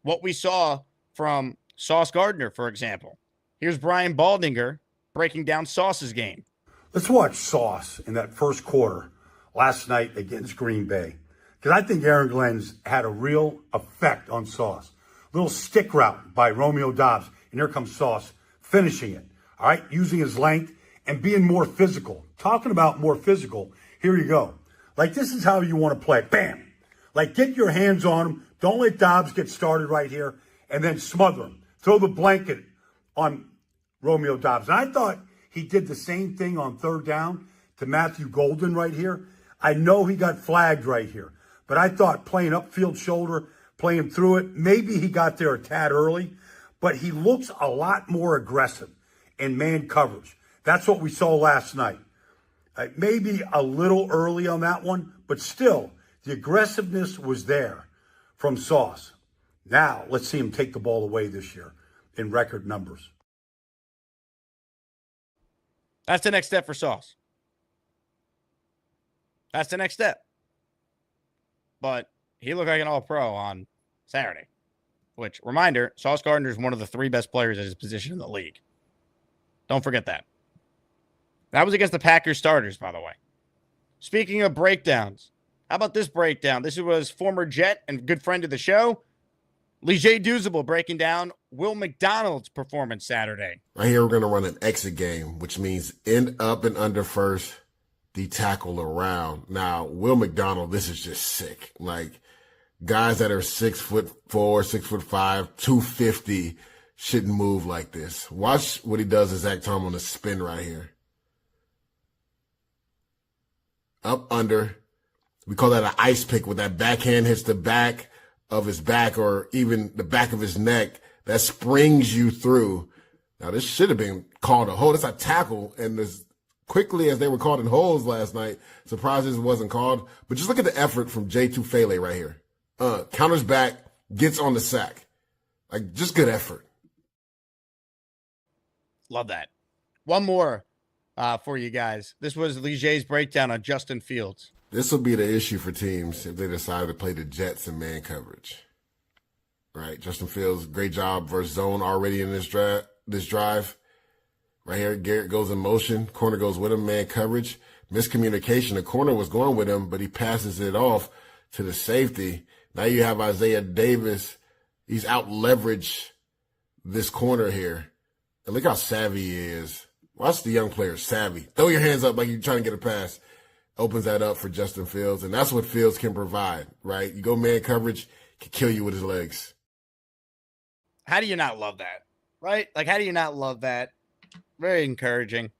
what we saw from Sauce Gardner, for example. Here's Brian Baldinger breaking down Sauce's game. Let's watch Sauce in that first quarter last night against Green Bay. Because I think Aaron Glenn's had a real effect on Sauce. Little stick route by Romeo Doubs. And here comes Sauce finishing it. All right, using his length and being more physical. Talking about more physical, here you go. Like this is how you want to play. Bam! Like get your hands on him. Don't let Doubs get started right here. And then smother him. Throw the blanket on Romeo Doubs. And I thought he did the same thing on third down to Matthew Golden right here. I know he got flagged right here. But I thought playing upfield shoulder, playing through it, maybe he got there a tad early. But he looks a lot more aggressive in man coverage. That's what we saw last night. Maybe a little early on that one, but still, the aggressiveness was there from Sauce. Now, let's see him take the ball away this year in record numbers. That's the next step for Sauce. That's the next step. But he looked like an all-pro on Saturday. Which, reminder, Sauce Gardner is one of the three best players at his position in the league. Don't forget that. That was against the Packers starters, by the way. Speaking of breakdowns, how about this breakdown? This was former Jet and good friend of the show, Leger Duzable, breaking down Will McDonald's performance Saturday. Right here, we're going to run an exit game, which means end up and under first, the tackle around. Now, Will McDonald, this is just sick. Like, guys that are 6'4", 6'5", 250 shouldn't move like this. Watch what he does exact time on the spin right here. Up under. We call that an ice pick, where that backhand hits the back of his back or even the back of his neck. That springs you through. Now, this should have been called a hold. It's a tackle, and as quickly as they were called in holds last night, surprised it wasn't called. But just look at the effort from J. Tufele right here. Counters back, gets on the sack. Like, just good effort. Love that. One more for you guys. This was Leger's breakdown on Justin Fields. This will be the issue for teams if they decide to play the Jets in man coverage. Right? Justin Fields, great job versus zone already in this drive. Right here, Garrett goes in motion. Corner goes with him, man coverage. Miscommunication. The corner was going with him, but he passes it off to the safety. Now you have Isaiah Davis. He's out-leveraged this corner here. And look how savvy he is. Watch the young player, savvy. Throw your hands up like you're trying to get a pass. Opens that up for Justin Fields. And that's what Fields can provide, right? You go man coverage, can kill you with his legs. How do you not love that, right? Like, how do you not love that? Very encouraging.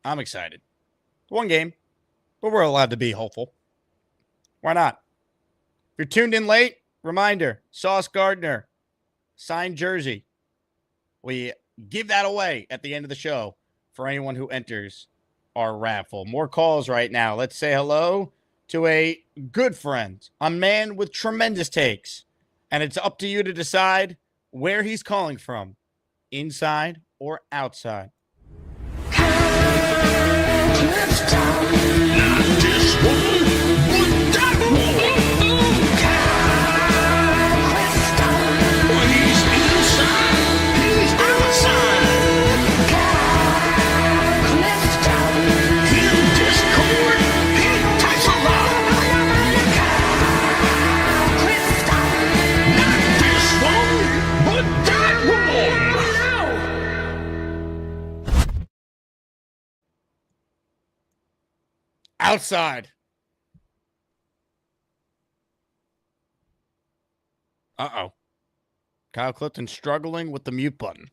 I'm excited. One game, but we're allowed to be hopeful. Why not? If you're tuned in late, reminder, Sauce Gardner, signed jersey. We give that away at the end of the show for anyone who enters our raffle. More calls right now. Let's say hello to a good friend, a man with tremendous takes. And it's up to you to decide where he's calling from, inside or outside. outside. Uh-oh. Kyle Clifton struggling with the mute button.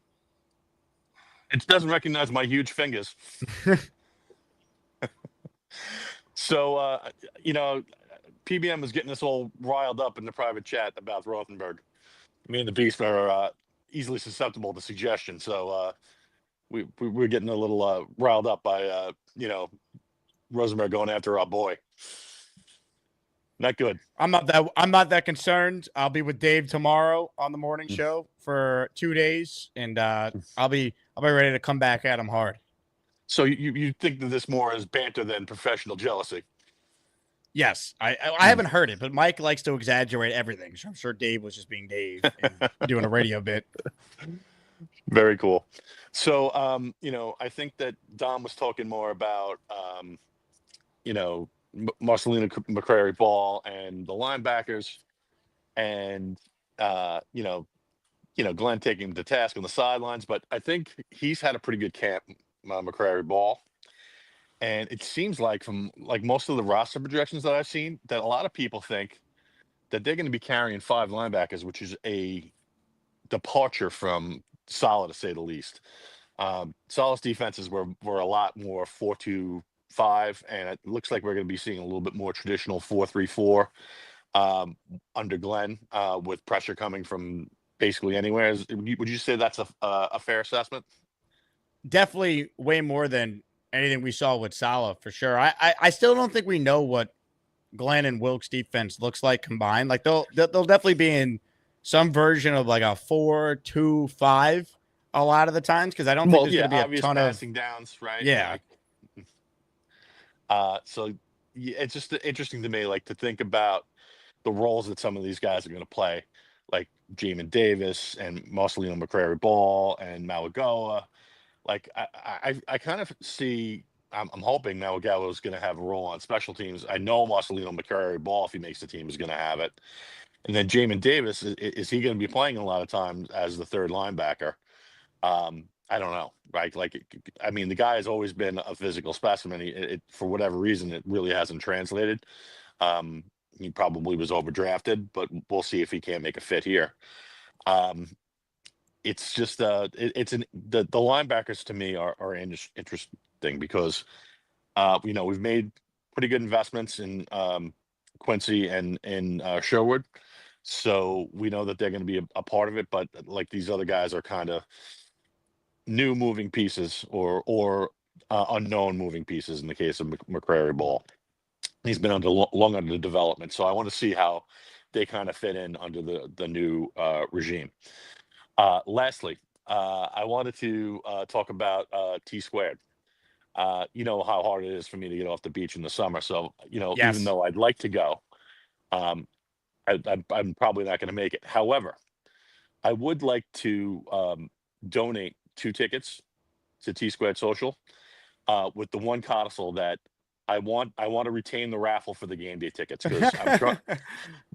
It doesn't recognize my huge fingers. So, PBM is getting us all riled up in the private chat about Rothenberg. Me and the Beast are easily susceptible to suggestion. So we're getting a little riled up by, Rosenberg going after our boy. Not good. I'm not that concerned. I'll be with Dave tomorrow on the morning show for 2 days, and I'll be ready to come back at him hard. So you think that this more is banter than professional jealousy? Yes, I haven't heard it, but Mike likes to exaggerate everything. So I'm sure Dave was just being Dave and doing a radio bit. Very cool. So I think that Dom was talking more about Marcelino McCrary Ball and the linebackers, and Glenn taking him to task on the sidelines. But I think he's had a pretty good camp, McCrary Ball, and it seems like from most of the roster projections that I've seen that a lot of people think that they're going to be carrying 5 linebackers, which is a departure from Solid, to say the least. Solid's defenses were a lot more 4-2-5, and it looks like we're going to be seeing a little bit more traditional 4-3-4 under Glenn, with pressure coming from basically anywhere. Would you say that's a fair assessment? Definitely way more than anything we saw with Salah, for sure. I still don't think we know what Glenn and Wilkes defense looks like combined. Like they'll definitely be in some version of like a 4-2-5 a lot of the times, because I don't think there's going to be a ton of passing downs, right? Yeah. So it's just interesting to me, like, to think about the roles that some of these guys are going to play, like Jamin Davis and Marcelino McCrary Ball and Malagoa. Like, I kind of see, I'm hoping Malagoa is going to have a role on special teams. I know Marcelino McCrary Ball, if he makes the team, is going to have it. And then Jamin Davis, is he going to be playing a lot of times as the third linebacker? I don't know, right? Like, I mean, the guy has always been a physical specimen. For whatever reason, it really hasn't translated. He probably was overdrafted, but we'll see if he can't make a fit here. It's just the linebackers to me are interesting because we've made pretty good investments in Quincy and in Sherwood, so we know that they're going to be a part of it. But like, these other guys are kind of new moving pieces or unknown moving pieces in the case of McCrary Ball. He's been long under development, so I want to see how they kind of fit in under the new regime. Lastly, I wanted to talk about T Squared. You know how hard it is for me to get off the beach in the summer, so Yes. Even though I'd like to go, I'm probably not going to make it. However, I would like to donate 2 tickets to T Squared Social, with the one codicil that I want to retain the raffle for the game day tickets, because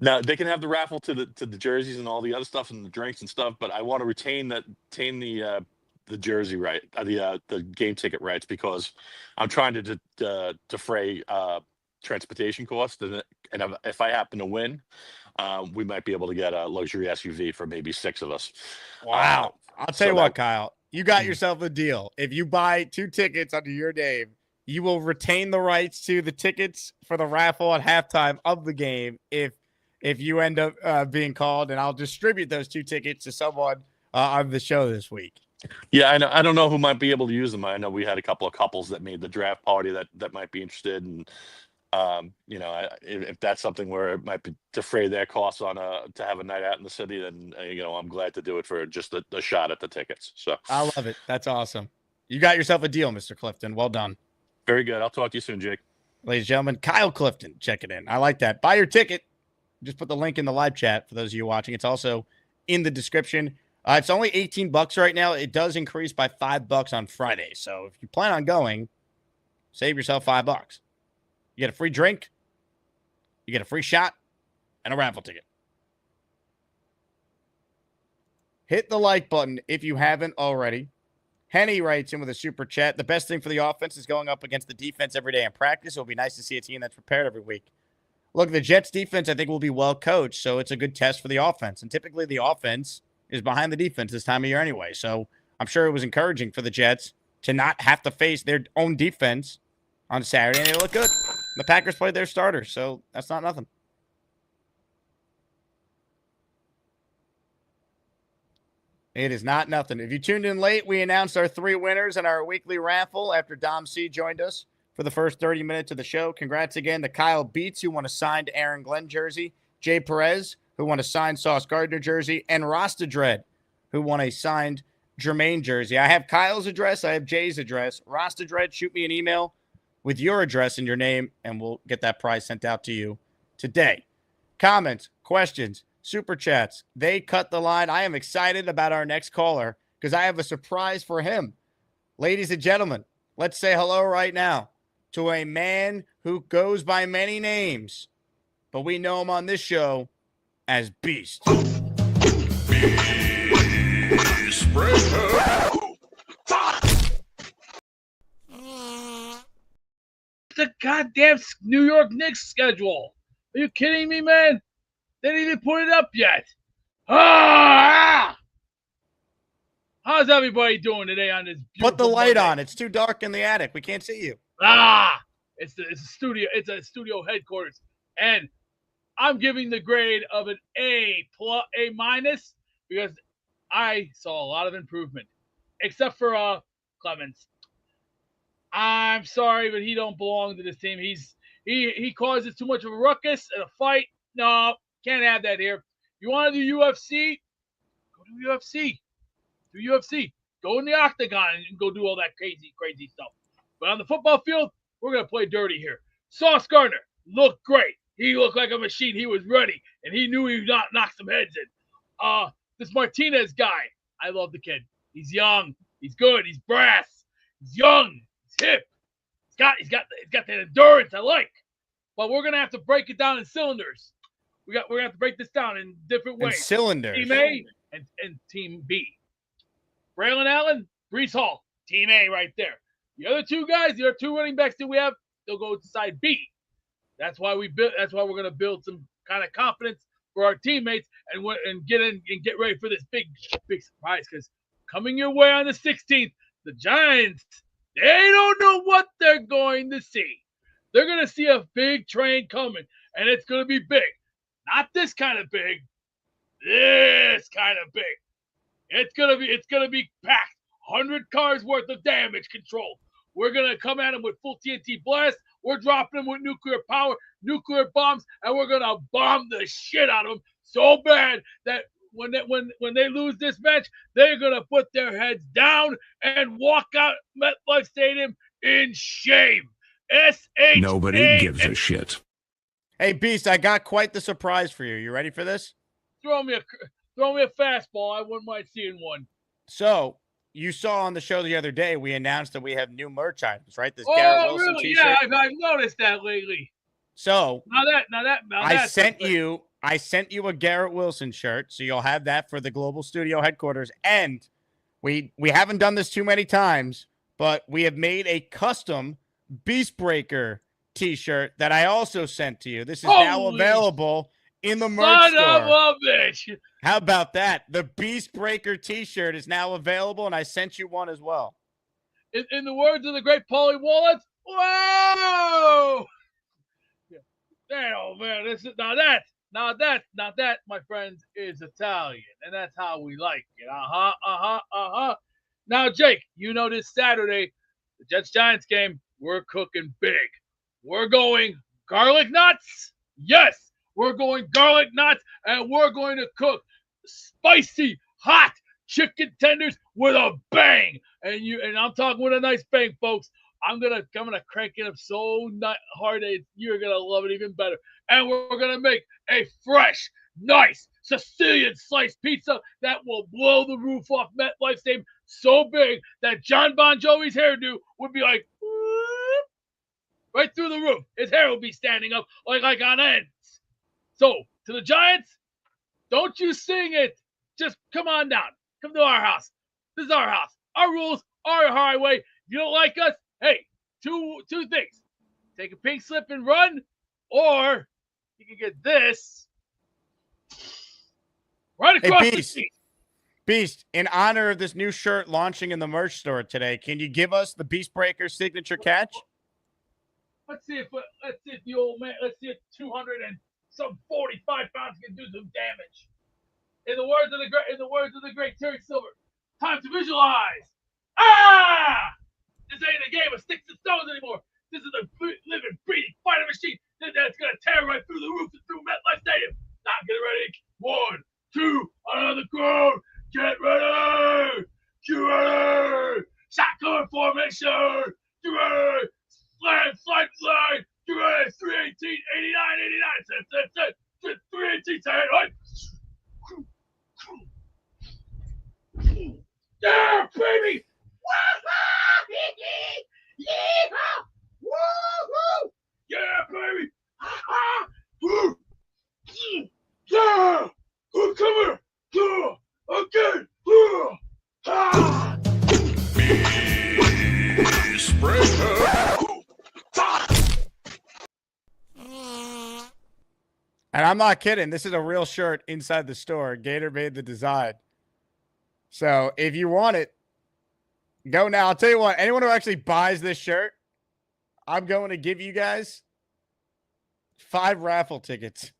now they can have the raffle to the jerseys and all the other stuff and the drinks and stuff, but I want to retain the jersey right, the game ticket rights, because I'm trying to defray transportation costs, and if I happen to win, we might be able to get a luxury SUV for maybe 6 of us. Wow. I'll tell you what, Kyle, you got yourself a deal. If you buy 2 tickets under your name, you will retain the rights to the tickets for the raffle at halftime of the game if you end up being called, and I'll distribute those 2 tickets to someone on the show this week. Yeah, I know. I don't know who might be able to use them. I know we had a couple of couples that made the draft party that might be interested, and if that's something where it might be defray their costs on to have a night out in the city, then I'm glad to do it for just the shot at the tickets. So I love it. That's awesome. You got yourself a deal, Mr. Clifton. Well done. Very good. I'll talk to you soon, Jake. Ladies and gentlemen, Kyle Clifton checking in. I like that. Buy your ticket. Just put the link in the live chat for those of you watching. It's also in the description. It's only $18 right now. It does increase by $5 on Friday. So if you plan on going, save yourself $5. You get a free drink, you get a free shot, and a raffle ticket. Hit the like button if you haven't already. Henny writes in with a super chat. The best thing for the offense is going up against the defense every day in practice. It'll be nice to see a team that's prepared every week. Look, the Jets defense, I think, will be well coached, so it's a good test for the offense. And typically the offense is behind the defense this time of year anyway. So I'm sure it was encouraging for the Jets to not have to face their own defense on Saturday, and they look good. The Packers played their starters, so that's not nothing. It is not nothing. If you tuned in late, we announced our 3 winners in our weekly raffle after Dom C joined us for the first 30 minutes of the show. Congrats again to Kyle Beats, who won a signed Aaron Glenn jersey, Jay Perez, who won a signed Sauce Gardner jersey, and Rasta Dread, who won a signed Jermaine jersey. I have Kyle's address. I have Jay's address. Rasta Dread, shoot me an email with your address and your name, and we'll get that prize sent out to you today. Comments, questions, super chats. They cut the line. I am excited about our next caller because I have a surprise for him. Ladies and gentlemen, let's say hello right now to a man who goes by many names, but we know him on this show as Beast. The goddamn New York Knicks schedule. Are you kidding me, man? They didn't even put it up yet. How's everybody doing today on this? Put the light on. It's too dark in the attic. We can't see you. It's a studio. It's a studio headquarters, and I'm giving the grade of an A+ because I saw a lot of improvement, except for Clemens. I'm sorry, but he don't belong to this team. He causes too much of a ruckus and a fight. No, can't have that here. You want to do UFC? Go to UFC. Do UFC. Go in the octagon and go do all that crazy stuff. But on the football field, we're gonna play dirty here. Sauce Gardner looked great. He looked like a machine. He was ready, and he knew he would not knock some heads in. This Martinez guy, I love the kid. He's young. He's good. He's brass. He's young. Hip. He's got that endurance I like. But we're gonna have to break it down in cylinders. We're gonna have to break this down in different ways. In cylinders. Team A and Team B. Braylon Allen, Brees Hall, Team A right there. The other 2 guys, the other 2 running backs that we have, they'll go to side B. That's why we're gonna build some kind of confidence for our teammates and get ready for this big surprise. Because coming your way on the 16th, the Giants. They don't know what they're going to see. They're going to see a big train coming, and it's going to be big. Not this kind of big. This kind of big. It's going to be packed. 100 cars worth of damage control. We're going to come at them with full TNT blast. We're dropping them with nuclear power, nuclear bombs, and we're going to bomb the shit out of them so bad that when they lose this match, they're going to put their heads down and walk out MetLife Stadium in shame. S-H-A-M. Nobody gives a shit. Hey, Beast, I got quite the surprise for you. You ready for this? Throw me a fastball. I wouldn't mind seeing one. So, you saw on the show the other day, we announced that we have new merch items, right? This Garrett Wilson really? t-shirt. Yeah, I've noticed that lately. So, I sent you a Garrett Wilson shirt, so you'll have that for the global studio headquarters. And we haven't done this too many times, but we have made a custom Beast Breaker t-shirt that I also sent to you. This is now available in the merch store. I love it. How about that? The Beast Breaker t-shirt is now available, and I sent you one as well. In the words of the great Paulie Wallace, whoa! Oh man, this is now that, my friends, is Italian, and that's how we like it. Now, Jake, you know this Saturday, the Jets-Giants game, we're cooking big. We're going garlic knots. Yes, we're going garlic knots, and we're going to cook spicy, hot chicken tenders with a bang. And I'm talking with a nice bang, folks. I'm gonna crank it up so hard that you're gonna love it even better. And we're gonna make a fresh, nice Sicilian sliced pizza that will blow the roof off MetLife Stadium so big that John Bon Jovi's hairdo would be like right through the roof. His hair will be standing up like on ends. So to the Giants, don't you sing it. Just come on down. Come to our house. This is our house. Our rules. our highway. If you don't like us, hey, two things. Take a pink slip and run, or you can get this right across the seat. Beast, in honor of this new shirt launching in the merch store today, can you give us the Beast Breaker signature catch? Let's see if the old man, let's see if 200 and some 45 pounds can do some damage. In the words of the great Terry Silver, time to visualize. Ah! This ain't a game of sticks and stones anymore. This is a living, breathing fighting machine that's gonna tear right through the roof and through MetLife Stadium. Now get ready. 1, 2, another crowd. Get ready. Get ready. Shotgun formation. Get ready. Slide. Get ready. 318, 89. 318, 10. Right. Yeah, baby. Yeehaw! Woo-hoo! Yeah, baby! Yeah! Come here! Again! Beast Breaker! And I'm not kidding. This is a real shirt inside the store. Gator made the design. So if you want it, go now. I'll tell you what, anyone who actually buys this shirt, I'm going to give you guys 5 raffle tickets.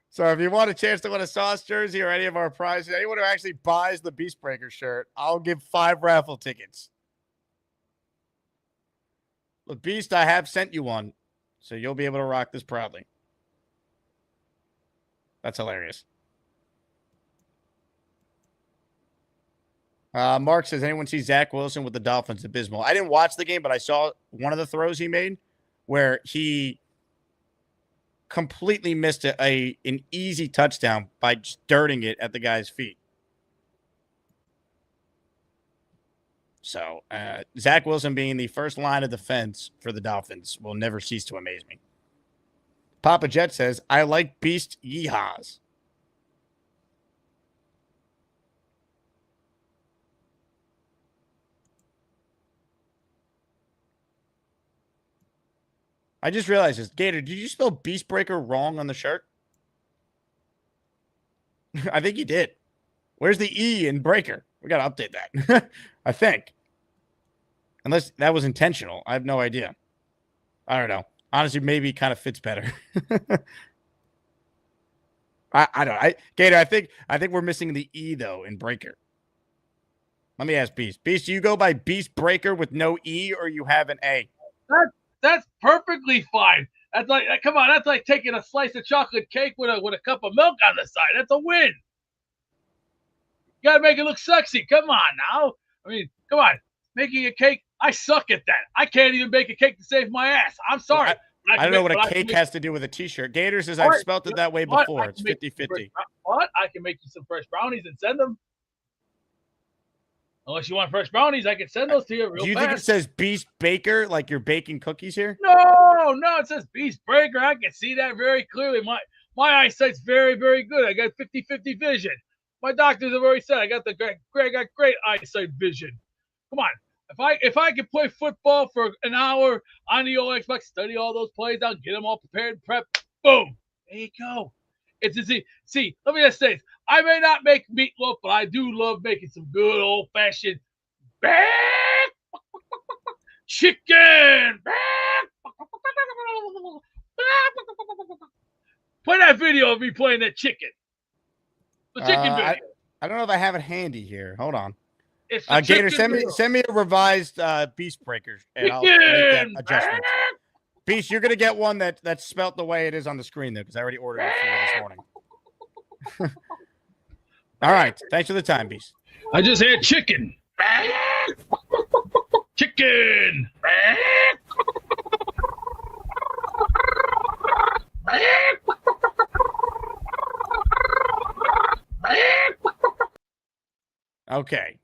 So if you want a chance to win a Sauce jersey or any of our prizes, anyone who actually buys the Beast Breaker shirt, I'll give 5 raffle tickets. Look, Beast, I have sent you one, so you'll be able to rock this proudly. That's hilarious. Mark says, anyone see Zach Wilson with the Dolphins? Abysmal. I didn't watch the game, but I saw one of the throws he made where he completely missed an easy touchdown by just dirting it at the guy's feet. So Zach Wilson being the first line of defense for the Dolphins will never cease to amaze me. Papa Jet says, I like Beast yeehaws. I just realized this. Gator, did you spell Beast Breaker wrong on the shirt? I think you did. Where's the E in Breaker? We got to update that. I think. Unless that was intentional. I have no idea. I don't know. Honestly, maybe it kind of fits better. I don't. Gator, I think we're missing the E, though, in Breaker. Let me ask Beast. Beast, do you go by Beast Breaker with no E or you have an A? That's perfectly fine. That's like, come on, that's like taking a slice of chocolate cake with a cup of milk on the side. That's a win. You gotta make it look sexy. Come on now. I mean, come on. Making a cake, I suck at that. I can't even bake a cake to save my ass. I'm sorry. I don't know what a cake has to do with a t-shirt. Gator says I've spelt it that way before. It's 50-50. What? I can make you some fresh brownies and send them. Unless you want fresh brownies, I can send those to you real fast. Do you think it says Beast Baker, like you're baking cookies here? No, it says Beast Breaker. I can see that very clearly. My eyesight's very, very good. I got 50-50 vision. My doctors have already said I got great eyesight vision. Come on. If I could play football for an hour on the old Xbox, study all those plays out, get them all prepared, prep, boom. There you go. It's easy. See, let me just say this. I may not make meatloaf, but I do love making some good old-fashioned chicken. Play that video of me playing that chicken. The chicken video. I don't know if I have it handy here. Hold on. Gator, send me a revised Beast Breaker, and I'll make that adjustment. Beast, you're gonna get one that's spelt the way it is on the screen, though, because I already ordered it for you this morning. All right, thanks for the time, Beast. I just had chicken. Chicken. Okay.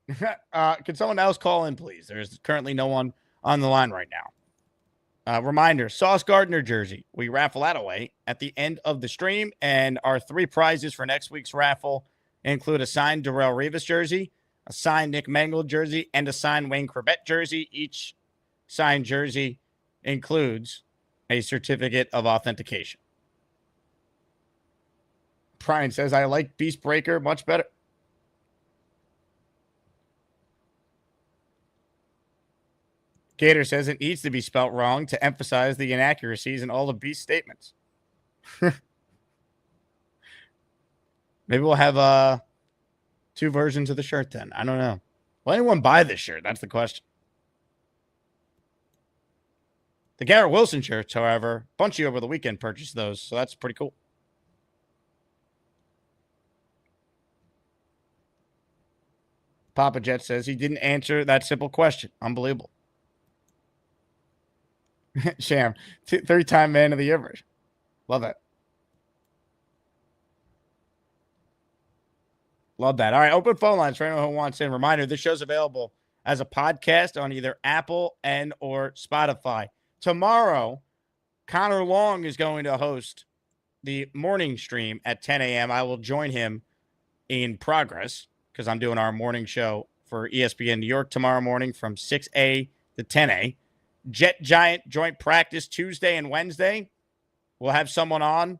Can someone else call in, please? There's currently no one on the line right now. Reminder, Sauce Gardner jersey. We raffle that away at the end of the stream, and our 3 prizes for next week's raffle include a signed Darrelle Revis jersey, a signed Nick Mangold jersey, and a signed Wayne Corbett jersey. Each signed jersey includes a certificate of authentication. Brian says, I like Beast Breaker much better. Gator says it needs to be spelt wrong to emphasize the inaccuracies in all of Beast's statements. Maybe we'll have two versions of the shirt then. I don't know. Will anyone buy this shirt? That's the question. The Garrett Wilson shirts, however, a bunch of you over the weekend purchased those, so that's pretty cool. Papa Jet says he didn't answer that simple question. Unbelievable. Sham, 3-time man of the year version. Love that. Love that. All right, open phone lines for anyone who wants in. Reminder, this show's available as a podcast on either Apple and or Spotify. Tomorrow, Connor Long is going to host the morning stream at 10 a.m. I will join him in progress because I'm doing our morning show for ESPN New York tomorrow morning from 6A to 10A. Jet Giant joint practice Tuesday and Wednesday. We'll have someone on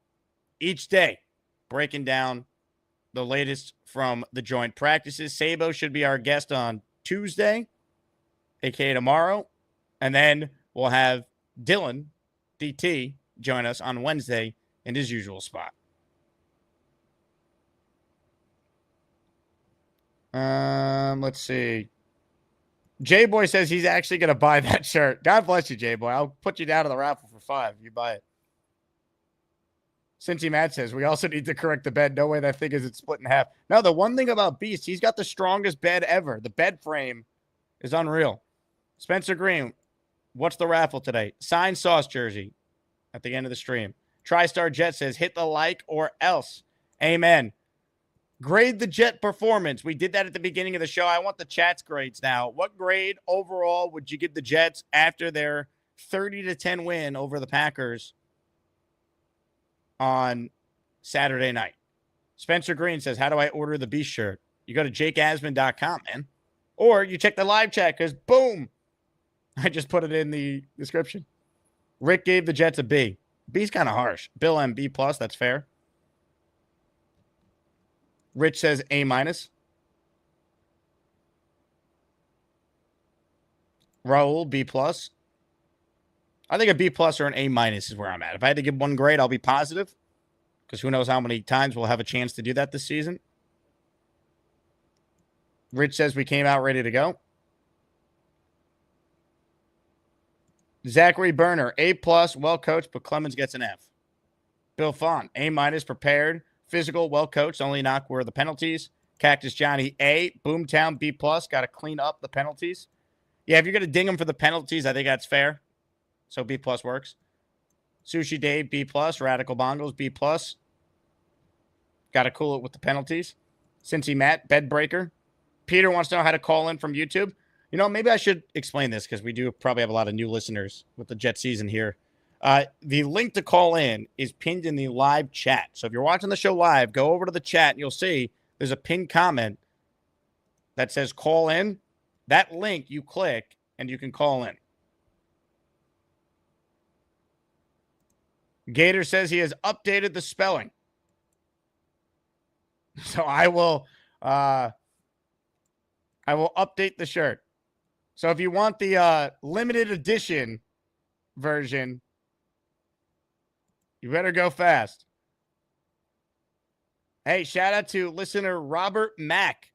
each day breaking down the latest from the joint practices. Sabo should be our guest on Tuesday, aka tomorrow. And then we'll have Dylan, DT, join us on Wednesday in his usual spot. Let's see. J-Boy says he's actually going to buy that shirt. God bless you, J-Boy. I'll put you down to the raffle for $5. You buy it. Cincy Matt says, we also need to correct the bed. No way that thing isn't split in half. No, the one thing about Beast, he's got the strongest bed ever. The bed frame is unreal. Spencer Green, what's the raffle today? Signed Sauce jersey at the end of the stream. TriStar Jet says, hit the like or else. Amen. Grade the Jet performance. We did that at the beginning of the show. I want the chat's grades now. What grade overall would you give the Jets after their 30-10 win over the Packers on Saturday night? Spencer Green says, how do I order the Beast shirt? You go to jakeasman.com, man. Or you check the live chat because, boom, I just put it in the description. Rick gave the Jets a B. B's kind of harsh. Bill M, B+, that's fair. Rich says A-. Raul, B+. I think a B+ or an A- is where I'm at. If I had to give one grade, I'll be positive because who knows how many times we'll have a chance to do that this season. Rich says we came out ready to go. Zachary Berner, A+, well coached, but Clemens gets an F. Bill Font, A- prepared. Physical, well coached. Only knock were the penalties. Cactus Johnny, A. Boomtown, B+. Got to clean up the penalties. Yeah, if you're going to ding him for the penalties, I think that's fair. So B+ works. Sushi Dave, B+. Radical Bongos, B+. Got to cool it with the penalties. Cincy Matt, bed breaker. Peter wants to know how to call in from YouTube. You know, maybe I should explain this because we do probably have a lot of new listeners with the Jet season here. The link to call in is pinned in the live chat. So if you're watching the show live, go over to the chat and you'll see there's a pinned comment that says call in. That link you click and you can call in. Gator says he has updated the spelling. So I will update the shirt. So if you want the limited edition version, you better go fast. Hey, shout out to listener Robert Mack,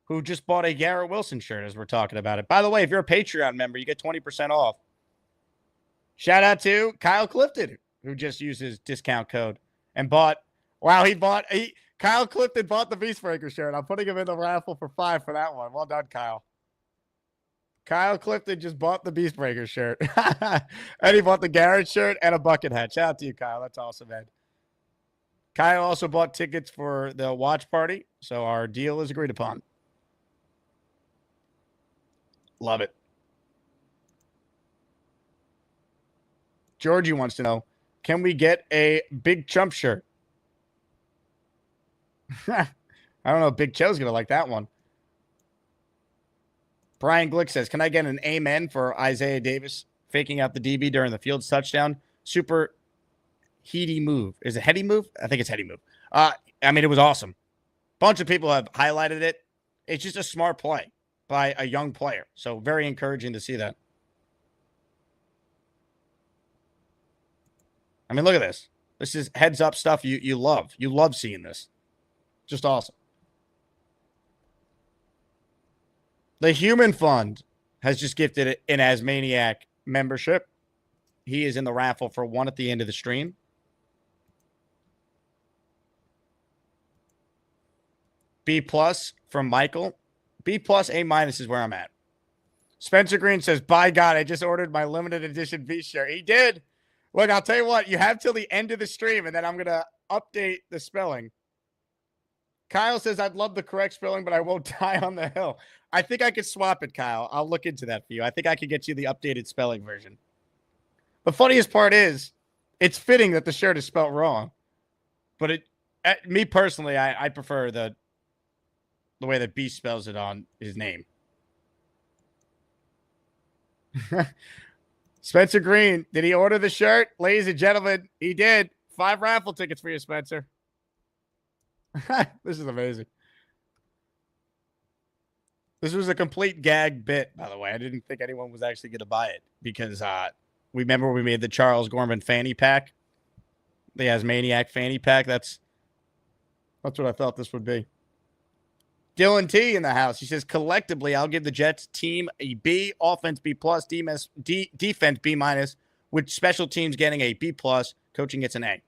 who just bought a Garrett Wilson shirt as we're talking about it. By the way, if you're a Patreon member, you get 20% off. Shout out to Kyle Clifton, who just used his discount code and bought. Wow, Kyle Clifton bought the Beast Breaker shirt. I'm putting him in the raffle for $5 for that one. Well done, Kyle. Kyle Clifton just bought the Beast Breaker shirt. And he bought the Garrett shirt and a bucket hat. Shout out to you, Kyle. That's awesome, man. Kyle also bought tickets for the watch party, so our deal is agreed upon. Love it. Georgie wants to know, can we get a Big Chump shirt? I don't know if Big Cho's going to like that one. Brian Glick says, can I get an amen for Isaiah Davis faking out the DB during the Fields touchdown? Super heady move. Is it heady move? I think it's heady move. I mean, it was awesome. Bunch of people have highlighted it. It's just a smart play by a young player. So very encouraging to see that. I mean, look at this. This is heads up stuff you love. You love seeing this. Just awesome. The Human Fund has just gifted an Asmaniac membership. He is in the raffle for one at the end of the stream. B+ from Michael. B+, A- is where I'm at. Spencer Green says, by God, I just ordered my limited edition V shirt. He did. Look, I'll tell you what, you have till the end of the stream, and then I'm going to update the spelling. Kyle says, I'd love the correct spelling, but I won't die on the hill. I think I could swap it, Kyle. I'll look into that for you. I think I could get you the updated spelling version. The funniest part is, it's fitting that the shirt is spelled wrong. But me personally, I prefer the way that B spells it on his name. Spencer Green, did he order the shirt? Ladies and gentlemen, he did. 5 raffle tickets for you, Spencer. This is amazing. This was a complete gag bit, by the way. I didn't think anyone was actually going to buy it because we remember we made the Charles Gorman fanny pack, the Asmaniac fanny pack. That's what I thought this would be. Dylan T in the house. He says, collectively, I'll give the Jets team a B, offense B+, defense B-, with special teams getting a B+, coaching gets an A.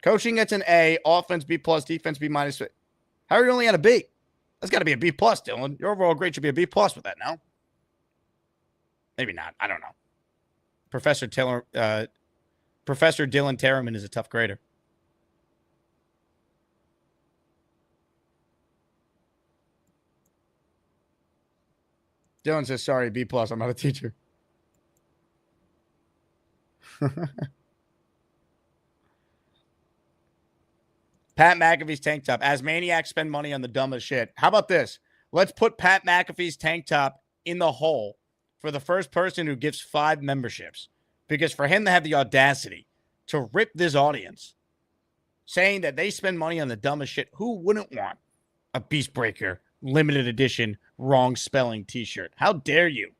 Coaching gets an A, offense B+, defense B-. How are you only at a B? That's got to be a B+, Dylan. Your overall grade should be a B+ with that now. Maybe not. I don't know. Professor Dylan Terraman is a tough grader. Dylan says, sorry, B+. I'm not a teacher. Pat McAfee's tank top. Asmaniacs spend money on the dumbest shit. How about this? Let's put Pat McAfee's tank top in the hole for the first person who gives 5 memberships. Because for him to have the audacity to rip this audience, saying that they spend money on the dumbest shit, who wouldn't want a Beast Breaker limited edition wrong spelling t-shirt? How dare you?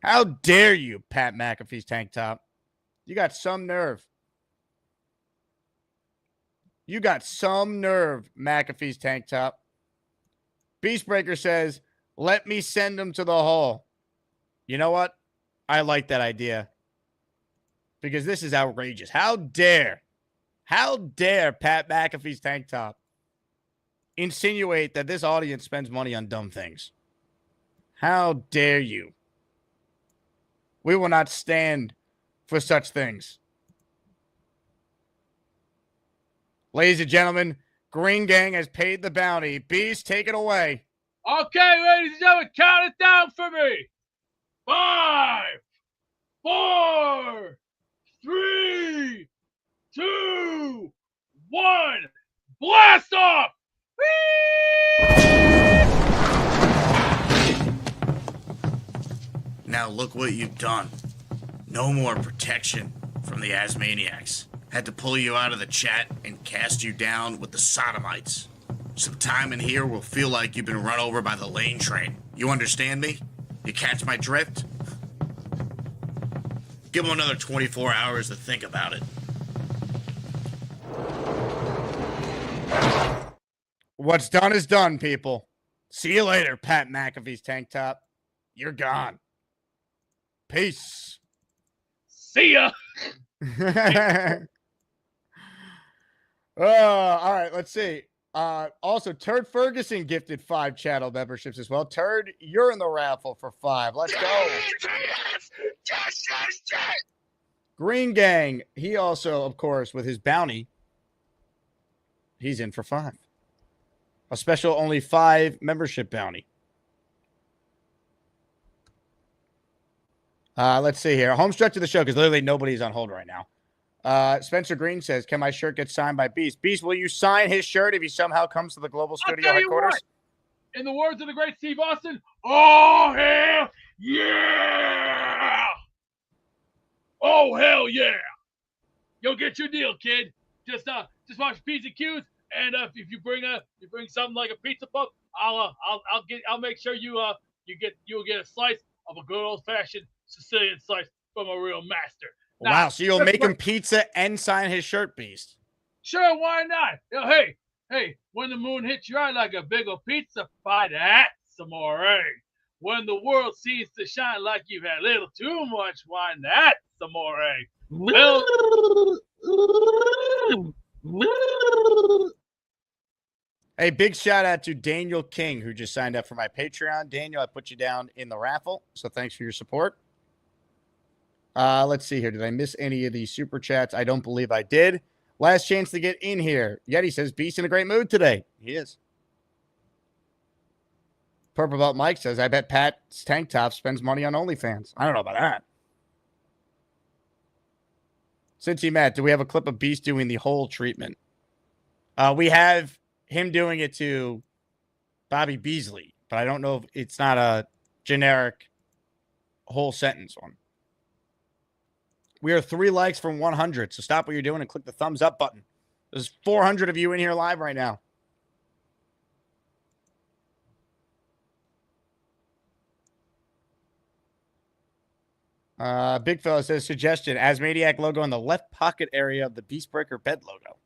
How dare you, Pat McAfee's tank top? You got some nerve. You got some nerve, McAfee's tank top. Beastbreaker says, let me send him to the hole. You know what? I like that idea. Because this is outrageous. How dare Pat McAfee's tank top insinuate that this audience spends money on dumb things? How dare you? We will not stand for such things. Ladies and gentlemen, Green Gang has paid the bounty. Beast, take it away. Okay, ladies and gentlemen, count it down for me. 5, 4, 3, 2, 1. Blast off! Now look what you've done. No more protection from the Asmaniacs. Had to pull you out of the chat and cast you down with the sodomites. Some time in here will feel like you've been run over by the lane train. You understand me? You catch my drift? Give them another 24 hours to think about it. What's done is done, people. See you later, Pat McAfee's tank top. You're gone. Peace. See ya. All right, let's see. Also, Turd Ferguson gifted 5 channel memberships as well. Turd, you're in the raffle for 5. Let's go. Green Gang, he also, of course, with his bounty, he's in for 5. A special only 5 membership bounty. Let's see here. Home stretch of the show, because literally nobody's on hold right now. Spencer Green says, can my shirt get signed by Beast? Beast, will you sign his shirt if he somehow comes to the Global Studio headquarters? in the words of the great Steve Austin, oh hell yeah! Oh hell yeah! You'll get your deal, kid. Just watch P's and Q's, and if you bring something like a pizza pup, I'll make sure you'll get a slice of a good old fashioned Sicilian slice from a real master. Wow, Now, so you'll make him pizza and sign his shirt, Beast. Sure, why not? Hey, when the moon hits your eye like a big old pizza pie, that's amore. When the world seems to shine like you've had a little too much wine, that's amore. Well, hey, big shout out to Daniel King, who just signed up for my Patreon. Daniel, I put you down in the raffle, so thanks for your support. Let's see here. Did I miss any of these super chats? I don't believe I did. Last chance to get in here. Yeti says, Beast in a great mood today. He is. Purple Belt Mike says, I bet Pat's tank top spends money on OnlyFans. I don't know about that. Cincy Matt, do we have a clip of Beast doing the whole treatment? We have him doing it to Bobby Beasley, but I don't know if it's not a generic whole sentence one. We are 3 likes from 100, so stop what you're doing and click the thumbs up button. There's 400 of you in here live right now. Big Fella says, suggestion, Asmaniac logo in the left pocket area of the Beastbreaker bed logo.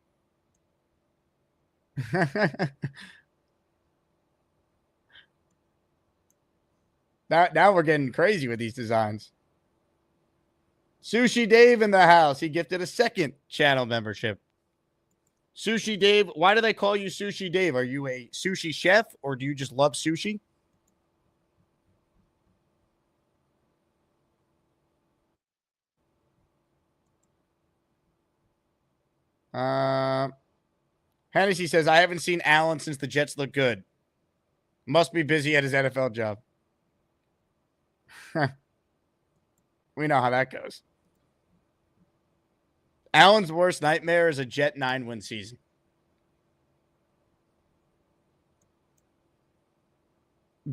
Now we're getting crazy with these designs. Sushi Dave in the house. He gifted a second channel membership. Sushi Dave, why do they call you Sushi Dave? Are you a sushi chef or do you just love sushi? Hennessy says, I haven't seen Allen since the Jets look good. Must be busy at his NFL job. We know how that goes. Allen's worst nightmare is a Jet 9-win season.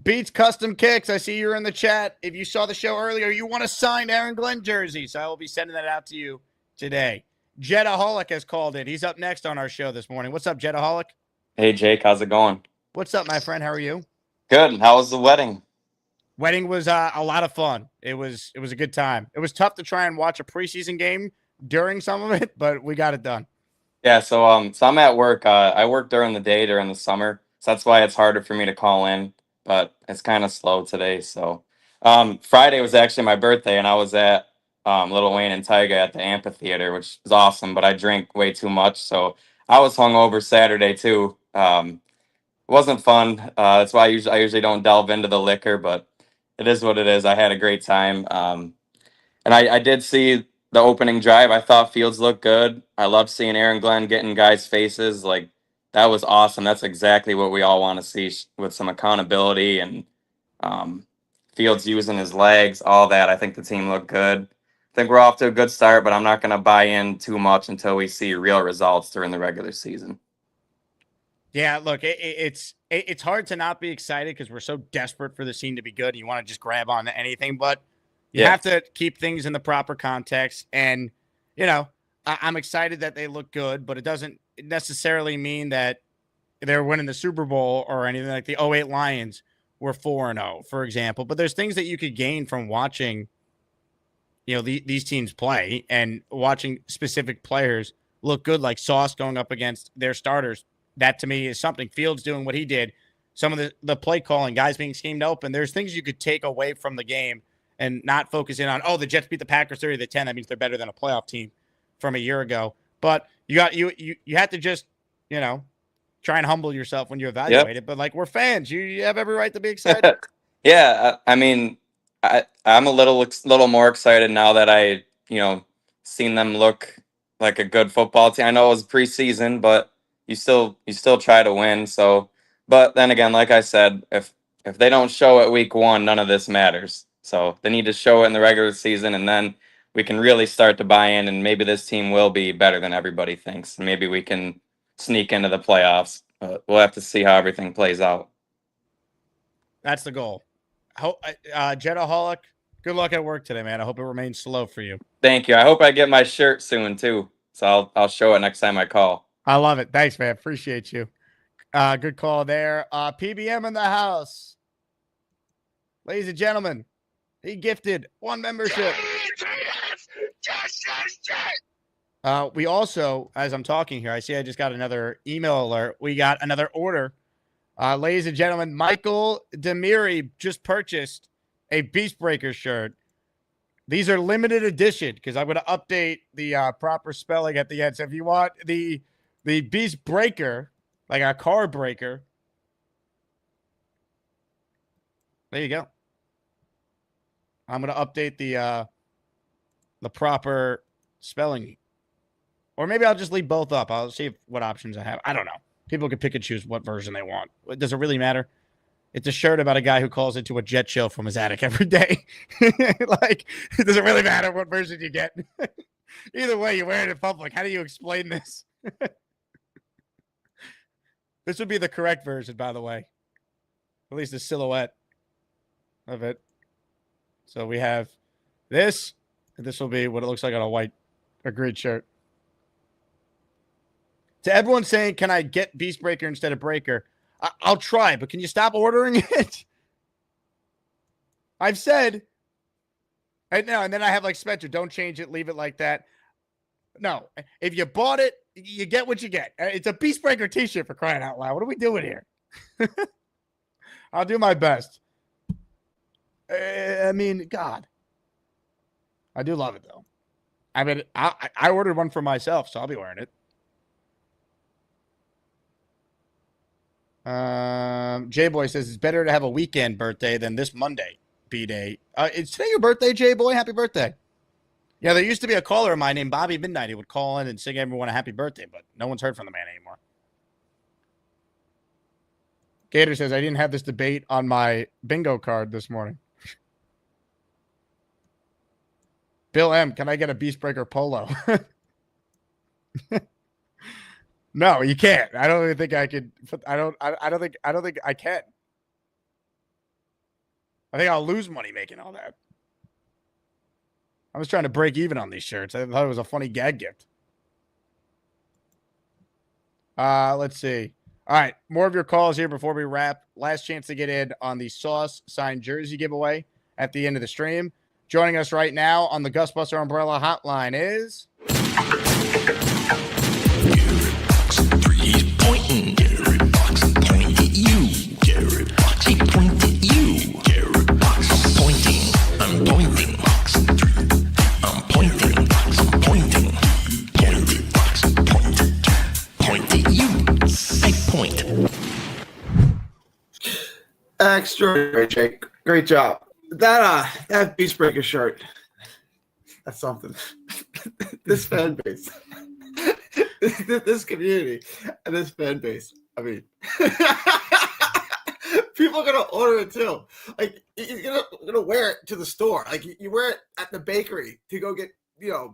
Beats Custom Kicks. I see you're in the chat. If you saw the show earlier, you want a signed Aaron Glenn jersey, so I will be sending that out to you today. Jetaholic has called in. He's up next on our show this morning. What's up, Jetaholic? Hey, Jake. How's it going? What's up, my friend? How are you? Good. How was the wedding? Wedding was a lot of fun. It was a good time. It was tough to try and watch a preseason game during some of it, but we got it done. Yeah, so I'm at work. I work during the day during the summer, so that's why it's harder for me to call in. But it's kind of slow today. So Friday was actually my birthday, and I was at Lil Wayne and Tyga at the amphitheater, which was awesome. But I drank way too much, so I was hungover Saturday too. It wasn't fun. That's why I usually don't delve into the liquor, but it is what it is. I had a great time. And I did see the opening drive. I thought Fields looked good. I love seeing Aaron Glenn getting guys' faces. Like, that was awesome. That's exactly what we all want to see, with some accountability and Fields using his legs, all that. I think the team looked good. I think we're off to a good start, but I'm not going to buy in too much until we see real results during the regular season. Yeah, look, it's hard to not be excited because we're so desperate for the team to be good. You want to just grab on to anything, but you have to keep things in the proper context. And, I'm excited that they look good, but it doesn't necessarily mean that they're winning the Super Bowl or anything. Like the 08 Lions were 4-0, for example. But there's things that you could gain from watching, these teams play and watching specific players look good, like Sauce going up against their starters. That to me is something. Fields doing what he did. Some of the play calling, guys being schemed open. There's things you could take away from the game and not focus in on, the Jets beat the Packers 30-10. That means they're better than a playoff team from a year ago. But you have to just, try and humble yourself when you evaluate it. But like, we're fans. You have every right to be excited. Yeah, I mean, I'm a little more excited now that I, seen them look like a good football team. I know it was preseason, but you still try to win. So, but then again, like I said, if they don't show it week 1, none of this matters. So they need to show it in the regular season, and then we can really start to buy in, and maybe this team will be better than everybody thinks. Maybe we can sneak into the playoffs. We'll have to see how everything plays out. That's the goal. Jetaholic, good luck at work today, man. I hope it remains slow for you. Thank you. I hope I get my shirt soon too. So I'll show it next time I call. I love it. Thanks, man. Appreciate you. Good call there. PBM in the house. Ladies and gentlemen, he gifted 1 membership. We also, as I'm talking here, I see I just got another email alert. We got another order. Ladies and gentlemen, Michael Demiri just purchased a Beast Breaker shirt. These are limited edition because I'm going to update the proper spelling at the end. So if you want the Beast Breaker, like a car breaker, there you go. I'm going to update the proper spelling. Or maybe I'll just leave both up. I'll see what options I have. I don't know. People can pick and choose what version they want. Does it really matter? It's a shirt about a guy who calls into a jet show from his attic every day. Like, it doesn't really matter what version you get. Either way, you wear it in public. How do you explain this? This would be the correct version, by the way. At least the silhouette of it. So we have this. And this will be what it looks like on a white agreed shirt. To everyone saying, can I get Beast Breaker instead of Breaker? I'll try, but can you stop ordering it? I've said, and then I have like Spencer, don't change it, leave it like that. No, if you bought it, you get what you get. It's a Beast Breaker t-shirt, for crying out loud. What are we doing here? I'll do my best. I mean, God. I do love it, though. I mean, I ordered one for myself, so I'll be wearing it. J-Boy says it's better to have a weekend birthday than this Monday B-Day. Is today your birthday, J-Boy? Happy birthday. Yeah, there used to be a caller of mine named Bobby Midnight. He would call in and sing everyone a happy birthday, but no one's heard from the man anymore. Gator says, I didn't have this debate on my bingo card this morning. Bill M, can I get a Beast Breaker polo? No, you can't. I don't even think I could. I don't think I can. I think I'll lose money making all that. I was trying to break even on these shirts. I thought it was a funny gag gift. Let's see. All right, more of your calls here before we wrap. Last chance to get in on the Sauce signed jersey giveaway at the end of the stream. Joining us right now on the Gusbuster Umbrella Hotline is... Pointing. Gary Box point at you. Gary Box point at you. Gary Box. I'm pointing. I'm pointing. I'm pointing. I'm pointing. Gary Box point at you. I point. Extraordinary, Jake. Great job. That Beast Breaker shirt. That's something. This fan base. This community and this fan base. I mean, people are gonna order it too. Like you're gonna wear it to the store. Like you wear it at the bakery to go get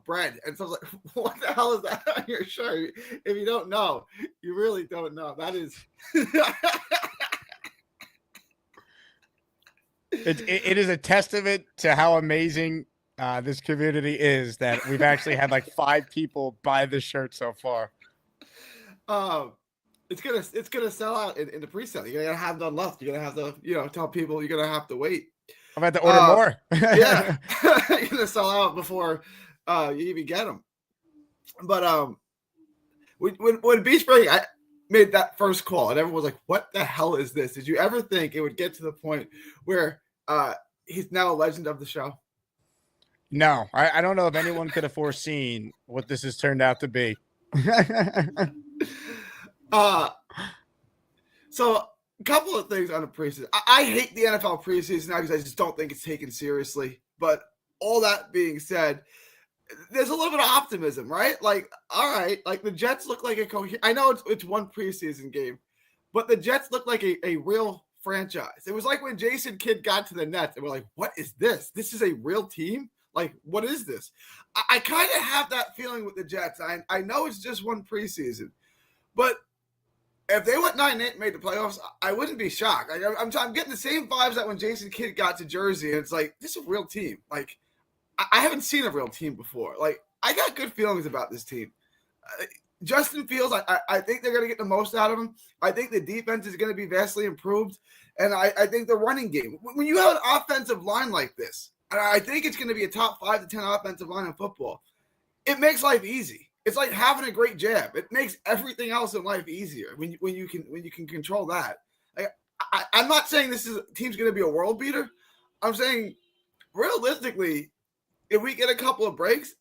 bread. And so it's like, what the hell is that on your shirt? If you don't know, you really don't know. That is. It is a testament to how amazing this community is that we've actually had like 5 people buy this shirt so far. It's gonna sell out in the pre-sale. You're gonna have none left. You're gonna have to tell people you're gonna have to wait. I'm about to order more. Yeah, you're gonna sell out before you even get them. But when Beast Breaker, I made that first call and everyone was like, "What the hell is this?" Did you ever think it would get to the point where he's now a legend of the show? No, I don't know if anyone could have foreseen what this has turned out to be. So a couple of things on the preseason. I hate the NFL preseason now because I just don't think it's taken seriously. But all that being said, there's a little bit of optimism, right? Like, all right, like the Jets look like I know it's one preseason game, but the Jets look like a real franchise. It was like when Jason Kidd got to the Nets and we're like, what is this? This is a real team? Like, what is this? I kind of have that feeling with the Jets. I know it's just one preseason, but If they went 9-8 and made the playoffs, I wouldn't be shocked. Like, I'm getting the same vibes that when Jason Kidd got to Jersey, and it's like, this is a real team. Like, I haven't seen a real team before. Like, I got good feelings about this team. Justin Fields, I think they're going to get the most out of him. I think the defense is going to be vastly improved. And I think the running game, when you have an offensive line like this, and I think it's going to be a top 5 to 10 offensive line in football, it makes life easy. It's like having a great jab. It makes everything else in life easier when you can control that. Like, I'm not saying this team's going to be a world beater. I'm saying realistically, if we get a couple of breaks,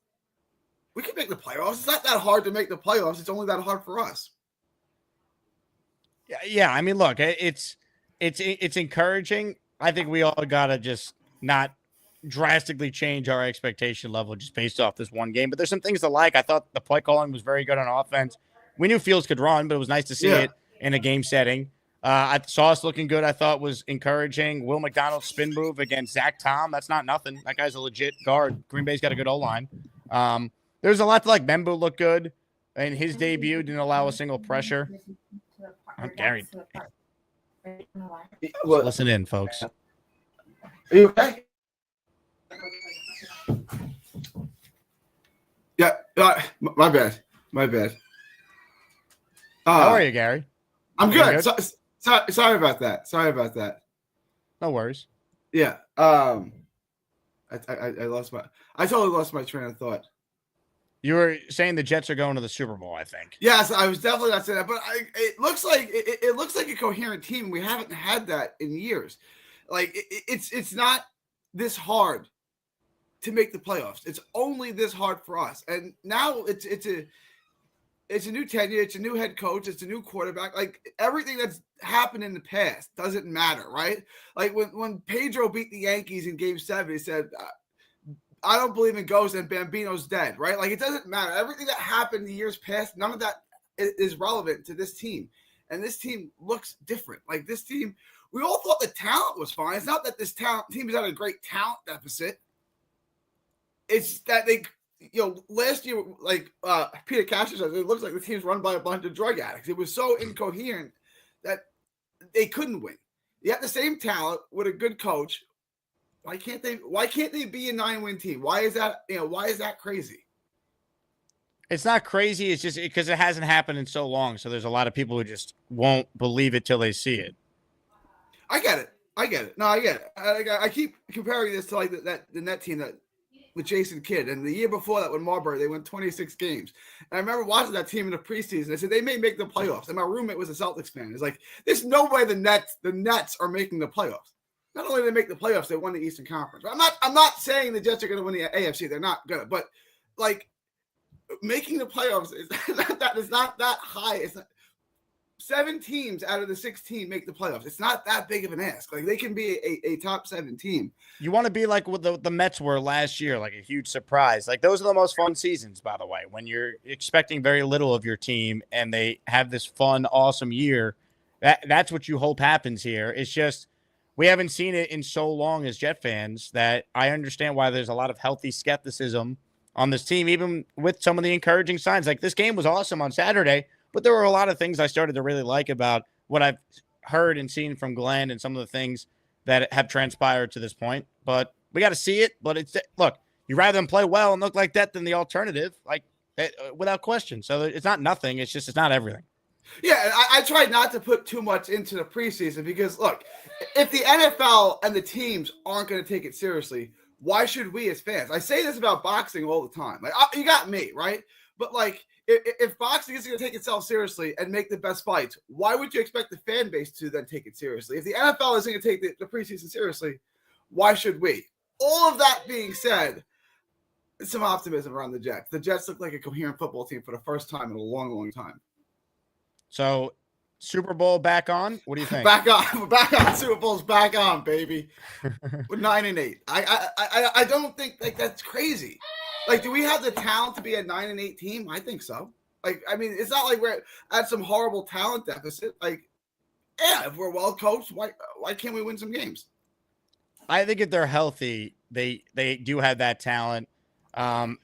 we can make the playoffs. It's not that hard to make the playoffs. It's only that hard for us. Yeah. I mean, look, it's encouraging. I think we all gotta just not drastically change our expectation level just based off this one game. But there's some things to like. I thought the play calling was very good on offense. We knew Fields could run, but it was nice to see it in a game setting. I saw us looking good. I thought was encouraging. Will McDonald's spin move against Zach Tom. That's not nothing. That guy's a legit guard. Green Bay's got a good O-line. There's a lot to like. Membu looked good in his debut. Didn't allow a single pressure. Gary. Listen in, folks. Are you okay? Yeah, my bad. How are you, Gary? I'm good. Sorry about that. No worries. Yeah. I totally lost my train of thought. You were saying the Jets are going to the Super Bowl, I think. Yes, I was definitely not saying that, but it looks like a coherent team. We haven't had that in years. Like it's not this hard to make the playoffs. It's only this hard for us. And now it's a new tenure, it's a new head coach, it's a new quarterback. Like everything that's happened in the past doesn't matter, right? Like when Pedro beat the Yankees in Game 7, he said, I don't believe in ghosts and Bambino's dead, right? Like it doesn't matter. Everything that happened in the years past, none of that is relevant to this team. And this team looks different. Like this team, we all thought the talent was fine. It's not that this team has had a great talent deficit. It's that last year, like Peter Castro says, it looks like the team's run by a bunch of drug addicts. It was so incoherent that they couldn't win. You have the same talent with a good coach. Why can't they be a 9-win team? Why is that crazy? It's not crazy. It's just because it hasn't happened in so long. So there's a lot of people who just won't believe it till they see it. I get it. No, I get it. I keep comparing this to like the net team that with Jason Kidd, and the year before that with Marbury, they won 26 games. And I remember watching that team in the preseason. I said they may make the playoffs, and my roommate was a Celtics fan. He's like, "There's no way the Nets are making the playoffs." Not only did they make the playoffs, they won the Eastern Conference. I'm not saying the Jets are going to win the AFC. They're not good, but like making the playoffs is not that high. It's not, 7 teams out of the 16 make the playoffs. It's not that big of an ask. Like they can be a top 7 team. You want to be like what the Mets were last year, like a huge surprise. Like those are the most fun seasons, by the way, when you're expecting very little of your team and they have this fun, awesome year. That's what you hope happens here. It's just we haven't seen it in so long as Jet fans that I understand why there's a lot of healthy skepticism on this team, even with some of the encouraging signs. Like this game was awesome on Saturday, but there were a lot of things I started to really like about what I've heard and seen from Glenn and some of the things that have transpired to this point. But we got to see it. But look, you'd rather them play well and look like that than the alternative, like without question. So it's not nothing. It's not everything. Yeah, I tried not to put too much into the preseason because, look, if the NFL and the teams aren't going to take it seriously, why should we as fans? I say this about boxing all the time. Like, you got me, right? But, like, if boxing isn't going to take itself seriously and make the best fights, why would you expect the fan base to then take it seriously? If the NFL isn't going to take the preseason seriously, why should we? All of that being said, some optimism around the Jets. The Jets look like a coherent football team for the first time in a long, long time. So, Super Bowl back on? What do you think? Back on. Super Bowl's back on, baby. We're 9-8. I don't think like that's crazy. Like, do we have the talent to be a 9-8 team? I think so. Like, I mean, it's not like we're at some horrible talent deficit. Like, yeah, if we're well coached, why can't we win some games? I think if they're healthy, they do have that talent.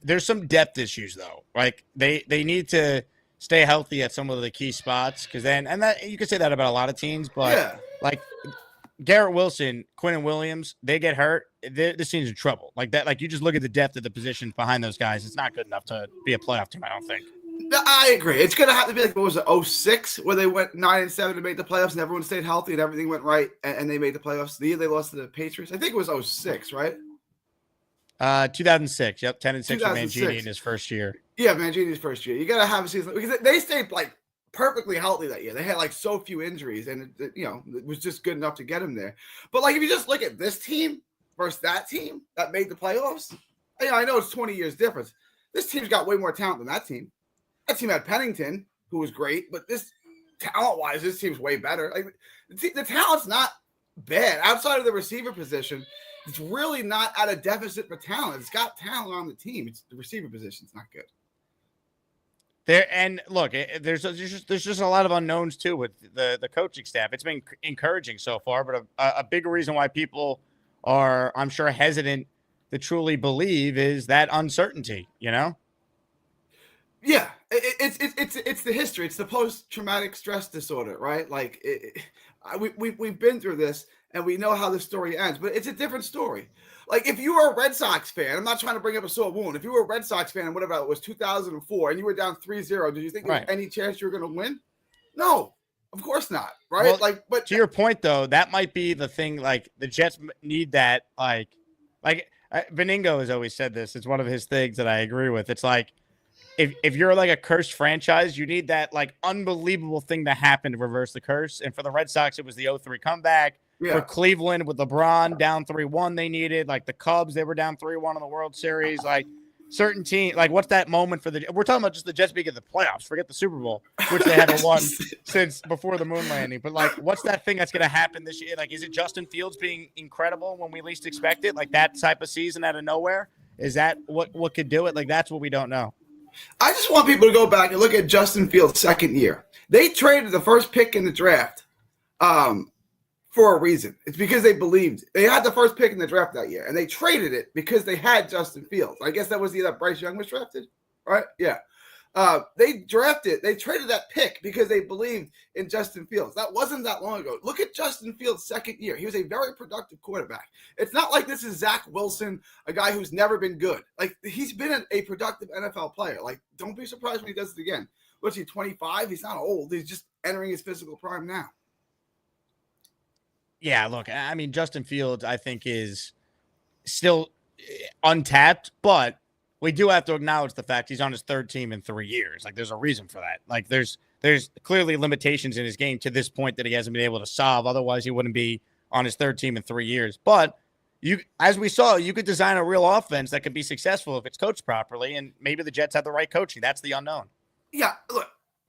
There's some depth issues though. Like they need to stay healthy at some of the key spots. Because then, and that you could say that about a lot of teams, but like Garrett Wilson, Quinnen Williams, they get hurt, this team's in trouble. Like that, like you just look at the depth of the position behind those guys. It's not good enough to be a playoff team, I don't think. I agree. It's going to have to be like, what was it, 06, where they went 9-7 to make the playoffs and everyone stayed healthy and everything went right and they made the playoffs. The year they lost to the Patriots, I think it was 06, right? 2006. Yep, 10-6 with 2006. Mangini in his first year. Yeah, Mangini's first year. You got to have a season because they stayed like perfectly healthy that year. They had like so few injuries and it was just good enough to get them there. But like if you just look at this team versus that team that made the playoffs, I know it's 20 years difference. This team's got way more talent than that team. That team had Pennington, who was great, but this talent-wise, this team's way better. Like the talent's not bad. Outside of the receiver position, it's really not at a deficit for talent. It's got talent on the team. It's the receiver position's not good. And look, there's just a lot of unknowns too with the coaching staff. It's been encouraging so far, but a big reason why people are, I'm sure, hesitant to truly believe is that uncertainty. Yeah, it's the history. It's the post-traumatic stress disorder, right? Like we've been through this, and we know how the story ends. But it's a different story. Like if you were a Red Sox fan, I'm not trying to bring up a sore wound. If you were a Red Sox fan, whatever it was, 2004, and you were down 3-0, did you think there was any chance you were going to win? No, of course not. Right? Well, but to your point, though, that might be the thing. Like the Jets need that. Like Beningo has always said this. It's one of his things that I agree with. It's like, if you're like a cursed franchise, you need that like unbelievable thing to happen to reverse the curse. And for the Red Sox, it was the 0-3 comeback. Yeah. For Cleveland with LeBron down 3-1, they needed like the Cubs. They were down 3-1 in the World Series. Like certain teams, like what's that moment for we're talking about just the Jets being in the playoffs. Forget the Super Bowl, which they haven't won since before the moon landing. But like, what's that thing that's going to happen this year? Like, is it Justin Fields being incredible when we least expect it? Like that type of season out of nowhere? Is that what could do it? Like that's what we don't know. I just want people to go back and look at Justin Fields' second year. They traded the first pick in the draft for a reason. It's because they believed. They had the first pick in the draft that year, and they traded it because they had Justin Fields. I guess that was the year that Bryce Young was drafted, right? Yeah. They traded that pick because they believed in Justin Fields. That wasn't that long ago. Look at Justin Fields' second year. He was a very productive quarterback. It's not like this is Zach Wilson, a guy who's never been good. Like, he's been a productive NFL player. Like, don't be surprised when he does it again. What's he, 25? He's not old. He's just entering his physical prime now. Yeah, look, I mean, Justin Fields, I think, is still untapped, but we do have to acknowledge the fact he's on his third team in 3 years. Like, there's a reason for that. Like, there's clearly limitations in his game to this point that he hasn't been able to solve. Otherwise, he wouldn't be on his third team in 3 years. But as we saw, you could design a real offense that could be successful if it's coached properly, and maybe the Jets have the right coaching. That's the unknown. Yeah, look,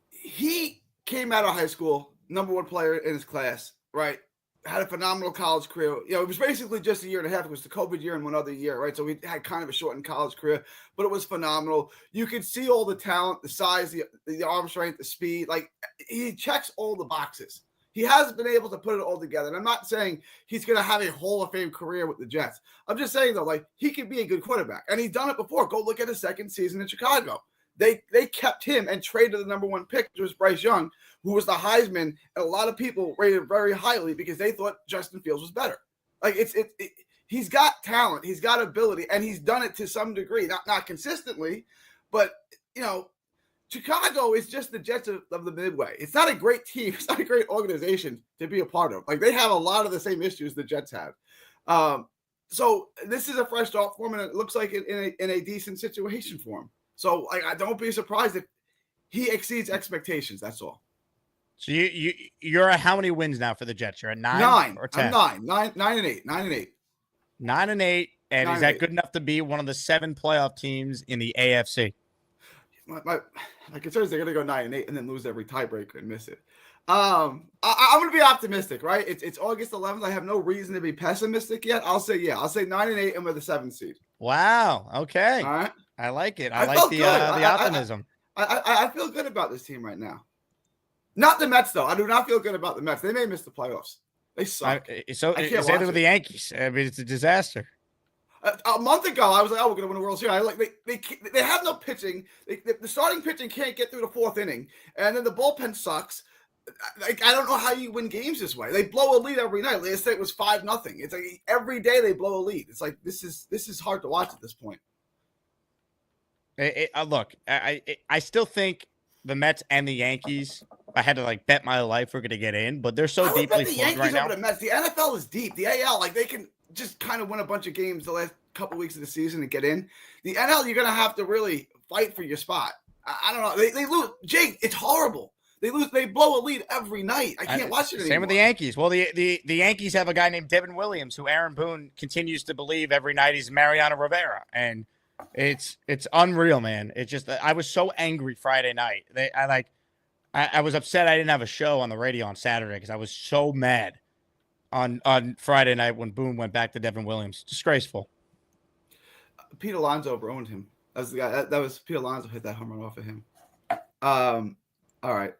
he came out of high school, number one player in his class, right? Had a phenomenal college career. It was basically just a year and a half. It was the COVID year and one other year, right? So we had kind of a shortened college career, but it was phenomenal. You could see all the talent, the size, the arm strength, the speed. Like, he checks all the boxes. He hasn't been able to put it all together. And I'm not saying he's going to have a Hall of Fame career with the Jets. I'm just saying, though, like, he could be a good quarterback. And he's done it before. Go look at his second season in Chicago. They kept him and traded the number one pick, which was Bryce Young, who was the Heisman, and a lot of people rated very highly because they thought Justin Fields was better. Like, he's got talent, he's got ability, and he's done it to some degree, not consistently, but Chicago is just the Jets of the Midway. It's not a great team, it's not a great organization to be a part of. Like, they have a lot of the same issues the Jets have. So this is a fresh start for him, and it looks like in a decent situation for him. So I don't be surprised if he exceeds expectations. That's all. So you're at how many wins now for the Jets? You're at 9 or 10? I'm 9 and 8. 9 and 8. 9 and 8. And is that good enough to be one of the 7 playoff teams in the AFC? My concern is they're going to go 9 and 8 and then lose every tiebreaker and miss it. I'm going to be optimistic, right? It's August 11th. I have no reason to be pessimistic yet. I'll say 9 and 8 and we're the 7th seed. Wow. Okay. All right. I like it. I like the optimism. I feel good about this team right now. Not the Mets, though. I do not feel good about the Mets. They may miss the playoffs. They suck. So it's either with the Yankees. I mean, it's a disaster. A month ago, I was like, "Oh, we're going to win the World Series." They have no pitching. The starting pitching can't get through the fourth inning, and then the bullpen sucks. I don't know how you win games this way. They blow a lead every night. Last night it was 5-0. It's like every day they blow a lead. It's like this is hard to watch at this point. Look, I still think the Mets and the Yankees, I had to bet my life we're going to get in, but they're so deeply flawed right now. The Mets, the NFL is deep. The AL, they can just kind of win a bunch of games the last couple of weeks of the season and get in. The NL, you're going to have to really fight for your spot. I don't know. They lose. Jake, it's horrible. They lose. They blow a lead every night. I can't watch it anymore. Same with the Yankees. Well, the Yankees have a guy named Devin Williams, who Aaron Boone continues to believe every night he's Mariano Rivera, and it's unreal, man. It's just I was so angry Friday night. I was upset I didn't have a show on the radio on Saturday because I was so mad on Friday night when Boone went back to Devin Williams. Disgraceful. Pete Alonso owned him. That was the guy. That was Pete Alonso hit that home run off of him. All right.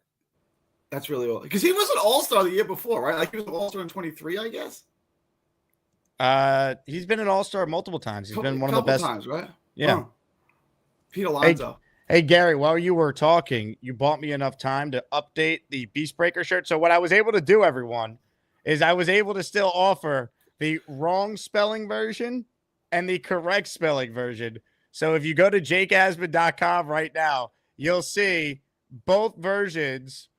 That's really old. Because he was an all-star the year before, right? He was an all-star in 23, I guess. He's been an all-star multiple times. He's been one of the best times, right? Yeah. Huh. Pete Alonso. Hey, Gary, while you were talking, you bought me enough time to update the Beast Breaker shirt. So what I was able to do, everyone, is I was able to still offer the wrong spelling version and the correct spelling version. So if you go to jakeasman.com right now, you'll see both versions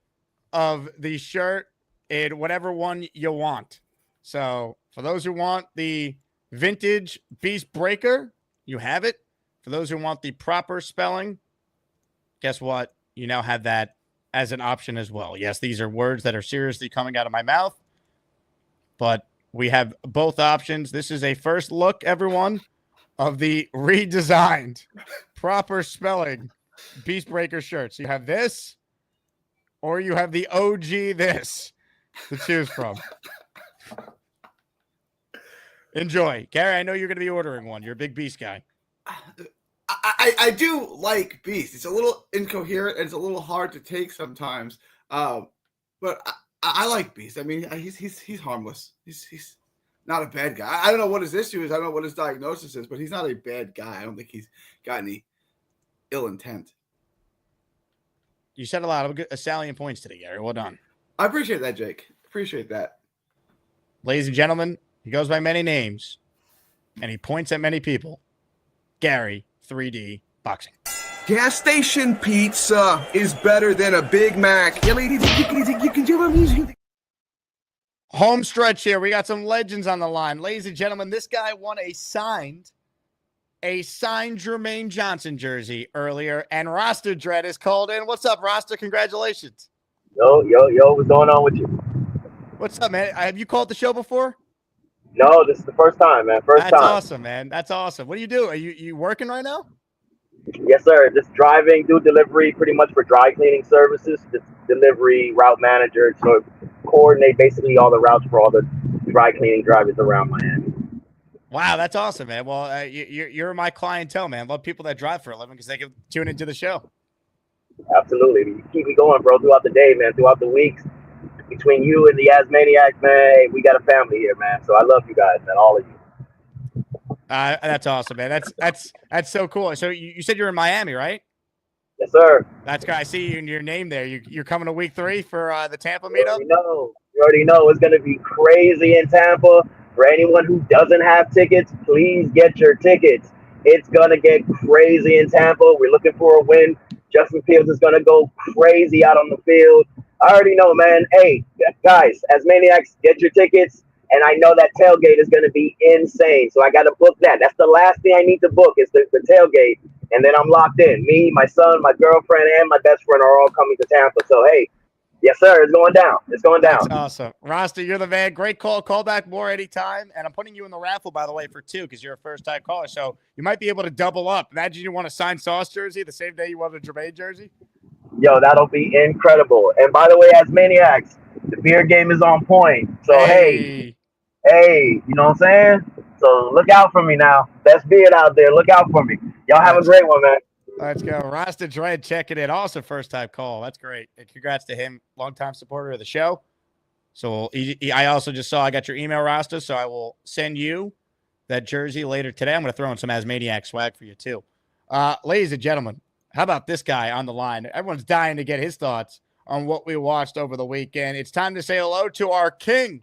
of the shirt in whatever one you want. So for those who want the vintage Beast Breaker, you have it. For those who want the proper spelling, guess what? You now have that as an option as well. Yes, these are words that are seriously coming out of my mouth, but we have both options. This is a first look, everyone, of the redesigned proper spelling Beast Breaker shirt. So you have this, or you have the OG this to choose from. Enjoy. Gary, I know you're going to be ordering one. You're a big Beast guy. I do like Beast. It's a little incoherent and it's a little hard to take sometimes. But I like Beast. I mean, he's harmless. He's not a bad guy. I don't know what his issue is. I don't know what his diagnosis is, but he's not a bad guy. I don't think he's got any ill intent. You said a lot of good salient points today, Gary. Well done. I appreciate that, Jake. Appreciate that. Ladies and gentlemen, he goes by many names, and he points at many people. Gary, 3D Boxing. Gas station pizza is better than a Big Mac. Home stretch here. We got some legends on the line. Ladies and gentlemen, this guy won a signed Jermaine Johnson jersey earlier, and Roster Dread is called in. What's up, Roster? Congratulations. Yo, what's going on with you? What's up, man? Have you called the show before? No, this is the first time, man. That's awesome, man. That's awesome. What do you do? Are you working right now? Yes, sir. Just driving, do delivery pretty much for dry cleaning services. Just delivery, route manager. So coordinate basically all the routes for all the dry cleaning drivers around Miami. Wow, that's awesome, man. Well, you're my clientele, man. Love people that drive for a living because they can tune into the show. Absolutely. You keep me going, bro, throughout the day, man, throughout the weeks. Between you and the Asmaniacs, man, we got a family here, man. So I love you guys, man, all of you. That's awesome, man. That's so cool. So you said you're in Miami, right? Yes, sir. That's good. I see you in your name there. You're coming to week 3 for the Tampa meetup? You already know it's going to be crazy in Tampa. For anyone who doesn't have tickets, please get your tickets. It's going to get crazy in Tampa. We're looking for a win. Justin Fields is going to go crazy out on the field. I already know, man. Hey, guys, Asmaniacs, get your tickets. And I know that tailgate is going to be insane. So I got to book that. That's the last thing I need to book is the tailgate. And then I'm locked in. Me, my son, my girlfriend, and my best friend are all coming to Tampa. So, hey, yes, sir. It's going down. It's going down. That's awesome. Roster, you're the man. Great call. Call back more anytime. And I'm putting you in the raffle, by the way, for 2 because you're a first-time caller. So you might be able to double up. Imagine you want a signed Sauce jersey the same day you want a Jermaine jersey. Yo, that'll be incredible. And by the way, Asmaniacs, the beer game is on point. So, hey, you know what I'm saying? So look out for me now. Best beard out there. Look out for me. Y'all have a great one, man. Let's go. Rasta Dread checking in. Also first-time call. That's great. And congrats to him. Longtime supporter of the show. So I also just saw I got your email, Rasta, so I will send you that jersey later today. I'm going to throw in some Asmaniac swag for you too. Ladies and gentlemen, how about this guy on the line? Everyone's dying to get his thoughts on what we watched over the weekend. It's time to say hello to our king.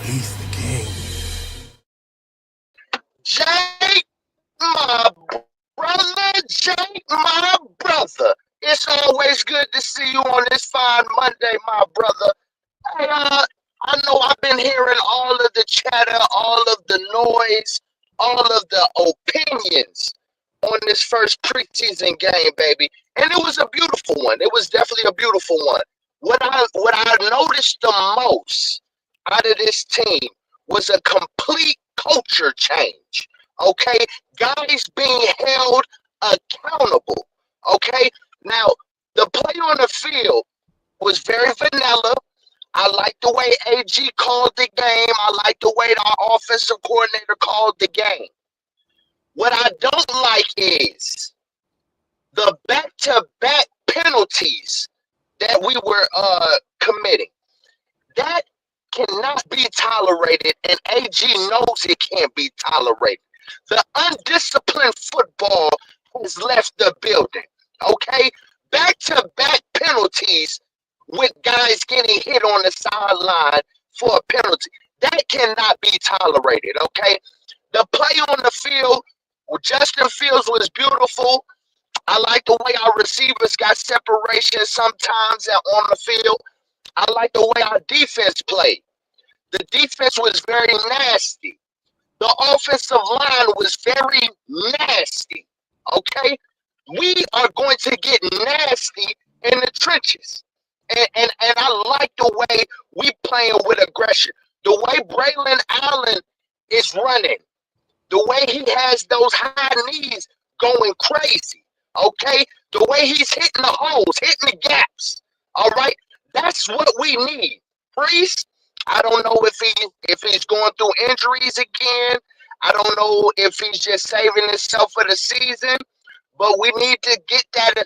He's the king. Jake, my Jake, my brother. It's always good to see you on this fine Monday, my brother. Hey, I know I've been hearing all of the chatter, all of the noise, all of the opinions on this first preseason game, baby. And it was a beautiful one. It was definitely a beautiful one. What I noticed the most out of this team was a complete culture change. Okay, guys being held accountable. Okay, now the play on the field was very vanilla. I like the way AG called the game. I like the way our offensive coordinator called the game. What I don't like is the back-to-back penalties that we were committing. That cannot be tolerated, and AG knows it can't be tolerated. The undisciplined football has left the building. Okay? Back-to-back penalties with guys getting hit on the sideline for a penalty. That cannot be tolerated, okay? The play on the field, Justin Fields was beautiful. I like the way our receivers got separation sometimes on the field. I like the way our defense played. The defense was very nasty. The offensive line was very nasty, okay? We are going to get nasty in the trenches. And I like the way we playing with aggression. The way Braylon Allen is running. The way he has those high knees going crazy. Okay? The way he's hitting the holes, hitting the gaps. All right? That's what we need. Priest, I don't know if he's going through injuries again. I don't know if he's just saving himself for the season. But we need to get that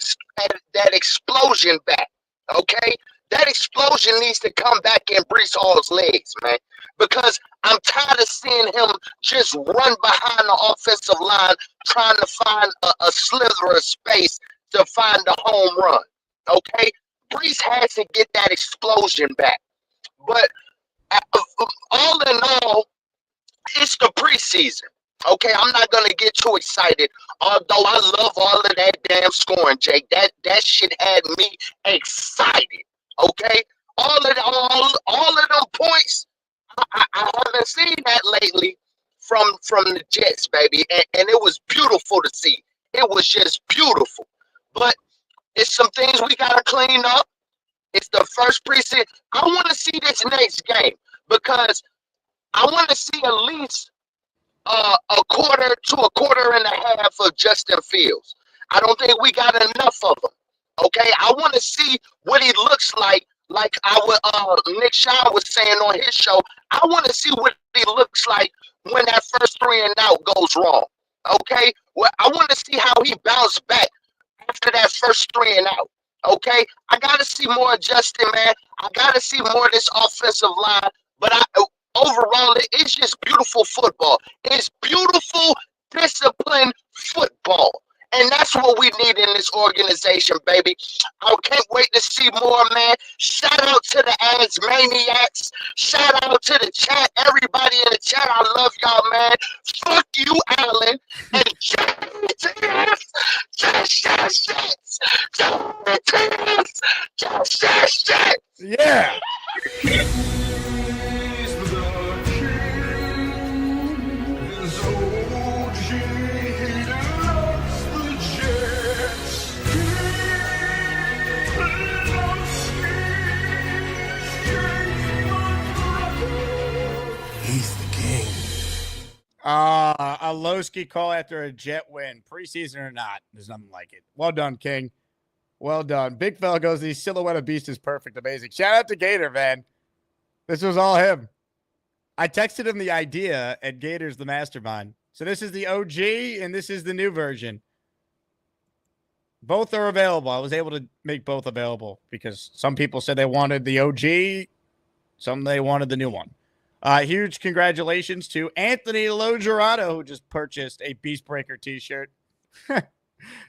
explosion back. Okay? That explosion needs to come back in Breece Hall's legs, man. Because I'm tired of seeing him just run behind the offensive line trying to find a slither of space to find the home run. Okay? Breece has to get that explosion back. But all in all, it's the preseason. Okay, I'm not gonna get too excited. Although I love all of that damn scoring, Jake. That shit had me excited. Okay, all of them points. I haven't seen that lately from the Jets, baby, and it was beautiful to see. It was just beautiful. But it's some things we gotta clean up. It's the first preseason. I want to see this next game because I want to see at least a quarter to a quarter and a half of Justin Fields. I don't think we got enough of him. Okay, I want to see what he looks like Nick Shaw was saying on his show. I want to see what he looks like when that first 3 and out goes wrong. Okay, well, I want to see how he bounced back after that first 3 and out. Okay, I got to see more of Justin, man. I got to see more of this offensive line. But overall, it's just beautiful football. It's beautiful, disciplined football. And that's what we need in this organization, baby. I can't wait to see more, man. Shout out to the Asmaniacs. Shout out to the chat. Everybody in the chat, I love y'all, man. Fuck you, Allen. And yeah. He's the king. A Lowski call after a Jet win, preseason or not. There's nothing like it. Well done, King. Well done. Big fella goes, the silhouette of beast is perfect. Amazing. Shout out to Gator, man. This was all him. I texted him the idea, and Gator's the mastermind. So this is the OG, and this is the new version. Both are available. I was able to make both available because some people said they wanted the OG, some they wanted the new one. Huge congratulations to Anthony Logerato, who just purchased a Beast Breaker t-shirt.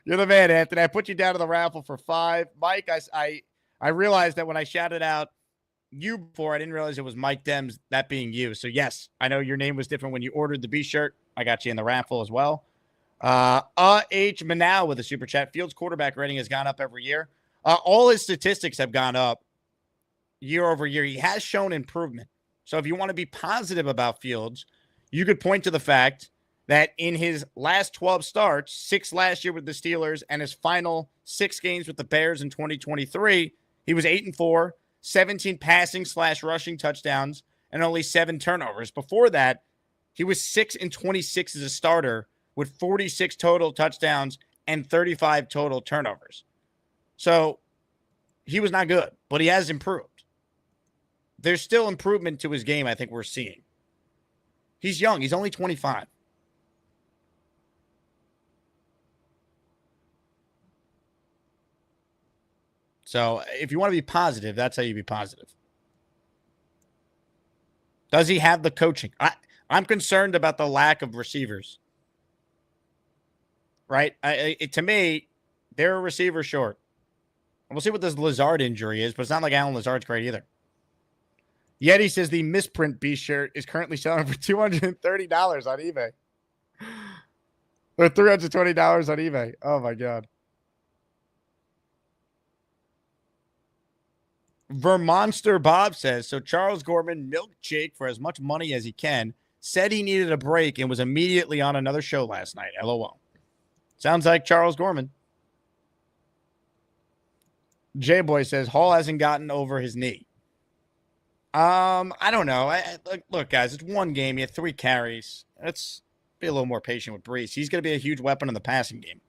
You're the man, Anthony. I put you down to the raffle for 5. Mike, I realized that when I shouted out you before, I didn't realize it was Mike Dems, that being you. So, yes, I know your name was different when you ordered the Beast shirt. I got you in the raffle as well. H. Manow with a super chat. Fields' quarterback rating has gone up every year. All his statistics have gone up year over year. He has shown improvement. So if you want to be positive about Fields, you could point to the fact that in his last 12 starts, 6 last year with the Steelers and his final 6 games with the Bears in 2023, he was 8-4, 17 passing/rushing touchdowns, and only 7 turnovers. Before that, he was 6-26 as a starter with 46 total touchdowns and 35 total turnovers. So he was not good, but he has improved. There's still improvement to his game I think we're seeing. He's young. He's only 25. So if you want to be positive, that's how you be positive. Does he have the coaching? I'm concerned about the lack of receivers. Right? To me, they're a receiver short. And we'll see what this Lazard injury is, but it's not like Alan Lazard's great either. Yeti says the misprint B shirt is currently selling for $230 on eBay. Or $320 on eBay. Oh, my God. Vermonster Bob says, so Charles Gorman milked Jake for as much money as he can, said he needed a break, and was immediately on another show last night. LOL. Sounds like Charles Gorman. J-Boy says, Hall hasn't gotten over his knee. I don't know. Look, guys, it's one game. He had 3 carries. Let's be a little more patient with Brees. He's going to be a huge weapon in the passing game.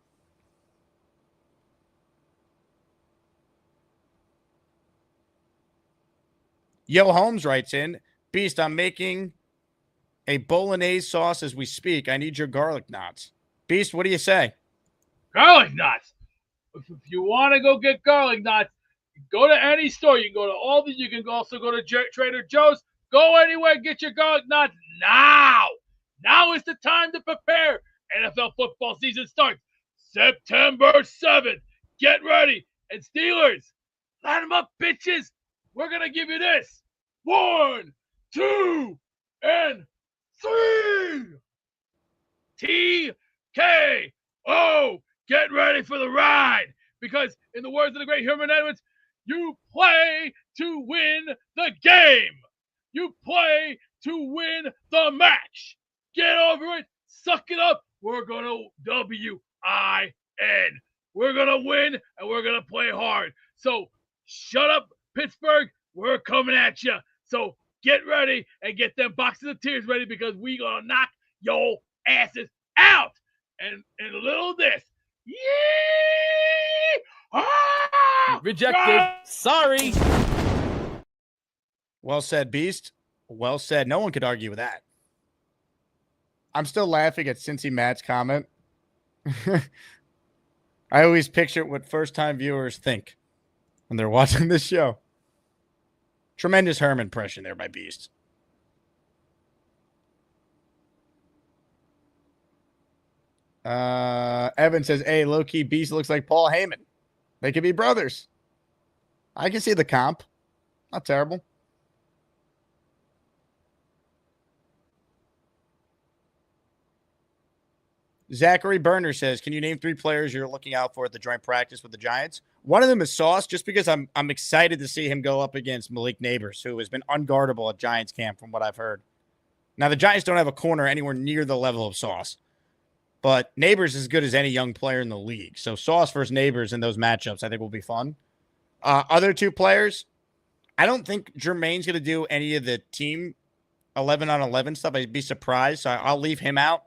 Yo Holmes writes in, Beast, I'm making a bolognese sauce as we speak. I need your garlic knots. Beast, what do you say? Garlic knots. If you want to go get garlic knots, go to any store. You can go to Aldi. You can also go to Trader Joe's. Go anywhere. Get your garlic knots now. Now is the time to prepare. NFL football season starts September 7th. Get ready. And Steelers, line them up, bitches. We're going to give you this. 1, 2, and 3. TKO. Get ready for the ride. Because in the words of the great Herman Edwards, you play to win the game. You play to win the match. Get over it. Suck it up. We're going to WIN. We're going to win, and we're going to play hard. So shut up, Pittsburgh. We're coming at you. So get ready and get them boxes of tears ready because we're going to knock your asses out. And a little of this. Yee! Ah! Rejected. Sorry. Well said, Beast. Well said. No one could argue with that. I'm still laughing at Cincy Matt's comment. I always picture what first-time viewers think when they're watching this show. Tremendous Herm impression there by Beast. Evan says, hey, low-key Beast looks like Paul Heyman. They could be brothers. I can see the comp. Not terrible. Zachary Berner says, can you name 3 players you're looking out for at the joint practice with the Giants? One of them is Sauce, just because I'm excited to see him go up against Malik Neighbors, who has been unguardable at Giants camp from what I've heard. Now, the Giants don't have a corner anywhere near the level of Sauce, but Neighbors is as good as any young player in the league. So Sauce versus Neighbors in those matchups I think will be fun. Other 2 players, I don't think Jermaine's going to do any of the team 11-on-11 stuff. I'd be surprised, so I'll leave him out.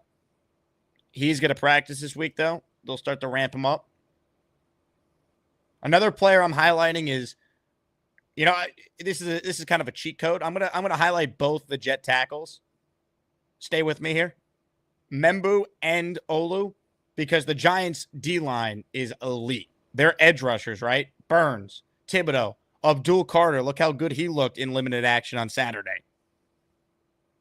He's going to practice this week, though. They'll start to ramp him up. Another player I'm highlighting is This is kind of a cheat code. I'm gonna highlight both the Jet tackles. Stay with me here, Membu and Olu, because the Giants' D-line is elite. They're edge rushers, right? Burns, Thibodeau, Abdul Carter. Look how good he looked in limited action on Saturday.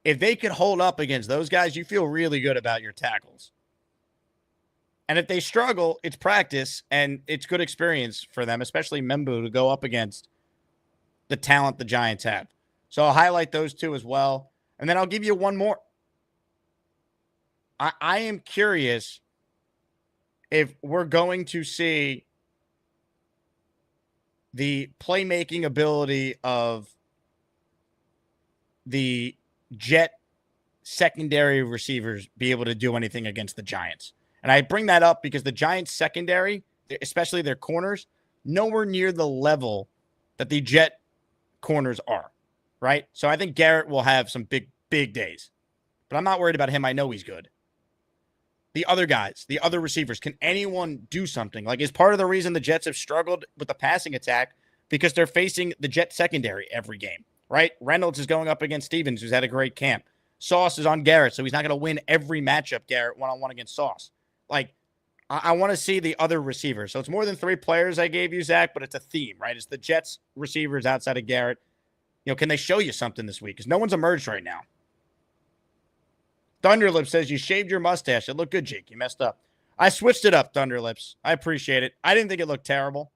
If they could hold up against those guys, you feel really good about your tackles. And if they struggle, it's practice and it's good experience for them, especially Membu, to go up against the talent the Giants have. So I'll highlight those two as well. And then I'll give you one more. I am curious if we're going to see the playmaking ability of the Jet secondary receivers be able to do anything against the Giants. And I bring that up because the Giants secondary, especially their corners, nowhere near the level that the Jet corners are, right? So I think Garrett will have some big days. But I'm not worried about him. I know he's good. The other guys, the other receivers, can anyone do something? Like, is part of the reason the Jets have struggled with the passing attack because they're facing the Jet secondary every game, right? Reynolds is going up against Stevens, who's had a great camp. Sauce is on Garrett, so he's not going to win every matchup, Garrett, one-on-one against Sauce. Like, I want to see the other receivers. So it's more than 3 players I gave you, Zach, but it's a theme, right? It's the Jets receivers outside of Garrett. Can they show you something this week? Because no one's emerged right now. Thunderlips says, you shaved your mustache. It looked good, Jake. You messed up. I switched it up, Thunderlips. I appreciate it. I didn't think it looked terrible.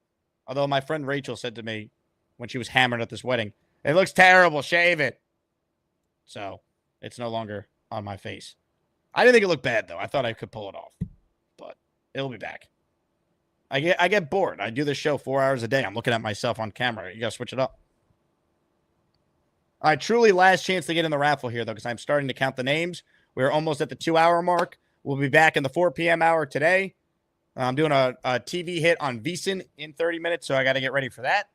Although my friend Rachel said to me when she was hammered at this wedding, it looks terrible. Shave it. So it's no longer on my face. I didn't think it looked bad, though. I thought I could pull it off. But it'll be back. I get bored. I do this show 4 hours a day. I'm looking at myself on camera. You got to switch it up. All right, truly last chance to get in the raffle here, though, because I'm starting to count the names. We're almost at the 2-hour mark. We'll be back in the 4 p.m. hour today. I'm doing a TV hit on VSiN in 30 minutes, so I got to get ready for that.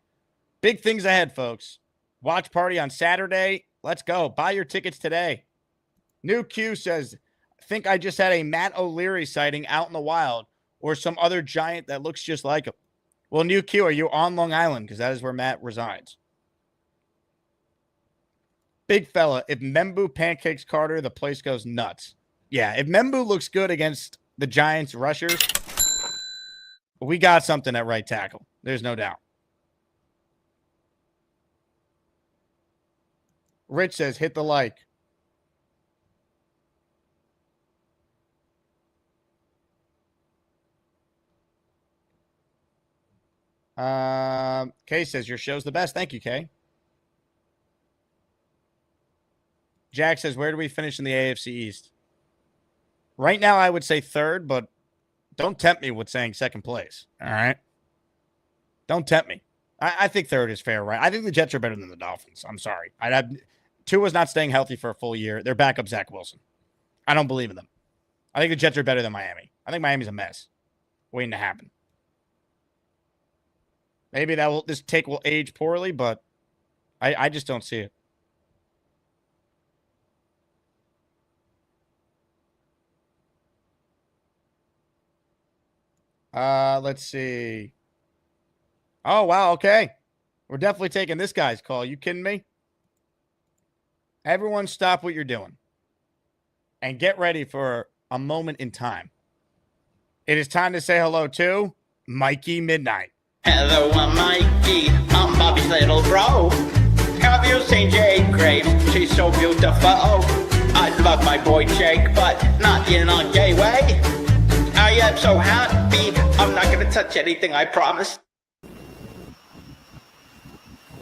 Big things ahead, folks. Watch party on Saturday. Let's go. Buy your tickets today. New Q says, think I just had a Matt O'Leary sighting out in the wild or some other Giant that looks just like him. Well, New Q, are you on Long Island? Because that is where Matt resides. Big fella, if Membu pancakes Carter, the place goes nuts. Yeah, if Membu looks good against the Giants rushers, we got something at right tackle. There's no doubt. Rich says, hit the like. Kay says, your show's the best. Thank you, Kay. Jack says, where do we finish in the AFC East? Right now, I would say third, but don't tempt me with saying second place. All right? Don't tempt me. I think third is fair, right? I think the Jets are better than the Dolphins. I'm sorry. Tua's not staying healthy for a full year. They're backup Zach Wilson. I don't believe in them. I think the Jets are better than Miami. I think Miami's a mess waiting to happen. Maybe this take will age poorly, but I just don't see it. Let's see. Oh, wow. Okay. We're definitely taking this guy's call. You kidding me? Everyone stop what you're doing and get ready for a moment in time. It is time to say hello to Mikey Midnight. Hello, I'm Mikey. I'm Bobby's little bro. Have you seen Jake Graves? She's so beautiful. I love my boy Jake, but not in a gay way. I am so happy. I'm not going to touch anything, I promise.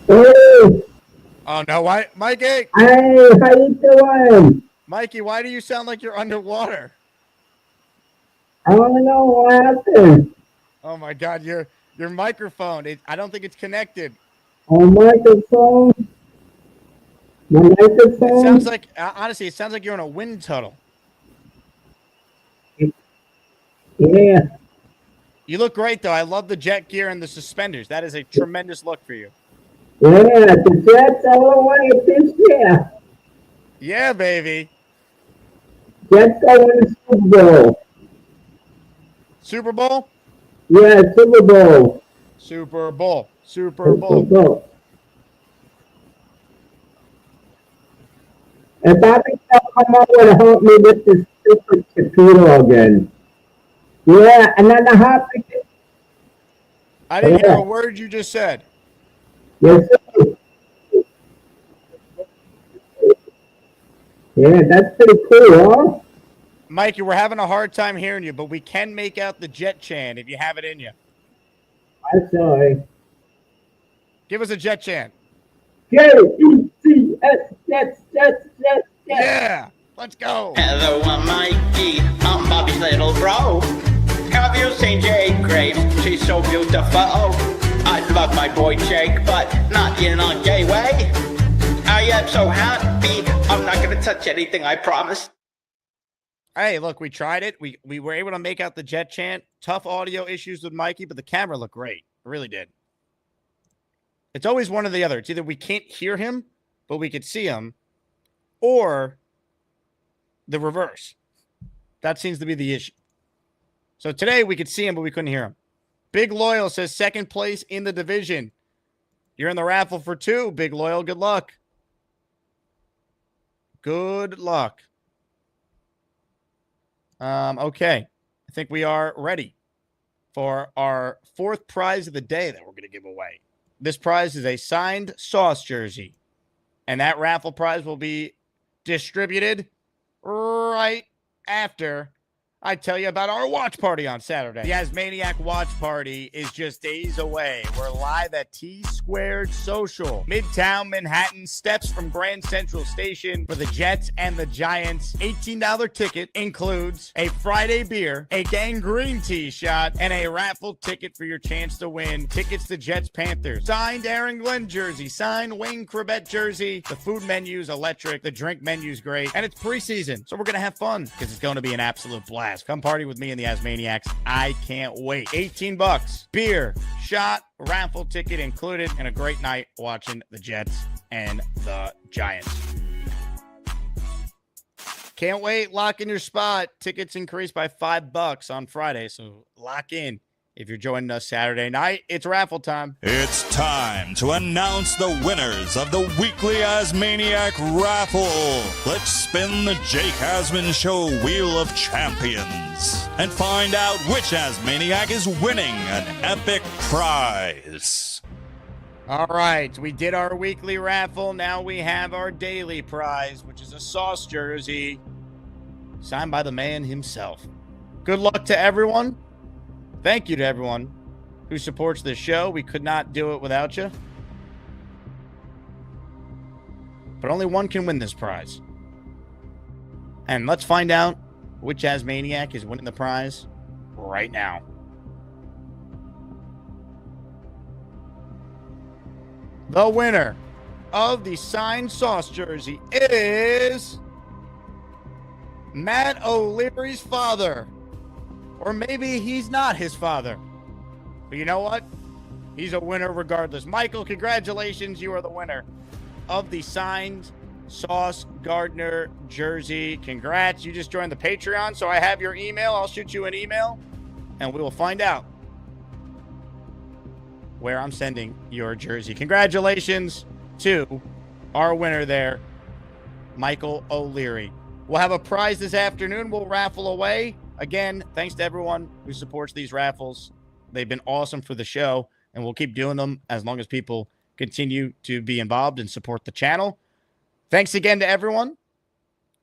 Hey, Oh, no. Why, Mikey? hey, how you doing? Mikey, why do you sound like you're underwater? I don't know what happened. Oh, my God. Your microphone. I don't think it's connected. Oh, microphone. My microphone. It sounds like, honestly, it sounds like you're in a wind tunnel. Yeah. You look great, though. I love the jet gear and the suspenders. That is a tremendous look for you. Yeah, the Jets are winning this year. Yeah, baby. Jets are winning Super Bowl. Super Bowl? Yeah, Super Bowl. Super Bowl. Super Bowl. Super Bowl. And Bobby come over to help me with this stupid computer again. Yeah, and then the hot ticket. I didn't hear a word you just said. Yes, sir. Yeah, that's pretty cool, huh? Mikey, we're having a hard time hearing you, but we can make out the Jet chant if you have it in you. I'm sorry. Give us a Jet chant. J-E-T-S, Jets. Yeah, let's go. Hello, I'm Mikey. I'm Bobby's little bro. Have you seen Jake Graves? She's so beautiful. I love my boy Jake, but not in a gay way. I am so happy. I'm not gonna touch anything, I promise. Hey, look, we tried it. We were able to make out the Jet chant. Tough audio issues with Mikey, but the camera looked great. It really did. It's always one or the other. It's either we can't hear him, but we could see him, or the reverse. That seems to be the issue. So today we could see him, but we couldn't hear him. Big Loyal says second place in the division. You're in the raffle for 2, Big Loyal. Good luck. Good luck. Okay. I think we are ready for our 4th prize of the day that we're going to give away. This prize is a signed Sauce jersey, and that raffle prize will be distributed right after I tell you about our watch party on Saturday. The Asmaniac watch party is just days away. We're live at T Squared Social, Midtown Manhattan, steps from Grand Central Station for the Jets and the Giants. $18 ticket includes a Friday beer, a gangrene tee shot, and a raffle ticket for your chance to win tickets to Jets Panthers. Signed Aaron Glenn jersey, signed Wayne Corbett jersey. The food menu's electric, the drink menu's great, and it's preseason, so we're going to have fun because it's going to be an absolute blast. Come party with me and the Asmaniacs. I can't wait. $18. Beer, shot, raffle ticket included, and a great night watching the Jets and the Giants. Can't wait. Lock in your spot. Tickets increase by $5 on Friday, so lock in. If you're joining us Saturday night, it's raffle time. It's time to announce the winners of the weekly Asmaniac raffle. Let's spin the Jake Asman Show Wheel of Champions and find out which Asmaniac is winning an epic prize. All right, we did our weekly raffle. Now we have our daily prize, which is a Sauce jersey signed by the man himself. Good luck to everyone. Thank you to everyone who supports this show. We could not do it without you. But only one can win this prize. And let's find out which Asmaniac is winning the prize right now. The winner of the signed Sauce jersey is Matt O'Leary's father. Or maybe he's not his father. But you know what? He's a winner regardless. Michael, congratulations. You are the winner of the signed Sauce Gardner jersey. Congrats. You just joined the Patreon, so I have your email. I'll shoot you an email, and we will find out where I'm sending your jersey. Congratulations to our winner there, Michael O'Leary. We'll have a prize this afternoon. We'll raffle away. Again, thanks to everyone who supports these raffles. They've been awesome for the show, and we'll keep doing them as long as people continue to be involved and support the channel. Thanks again to everyone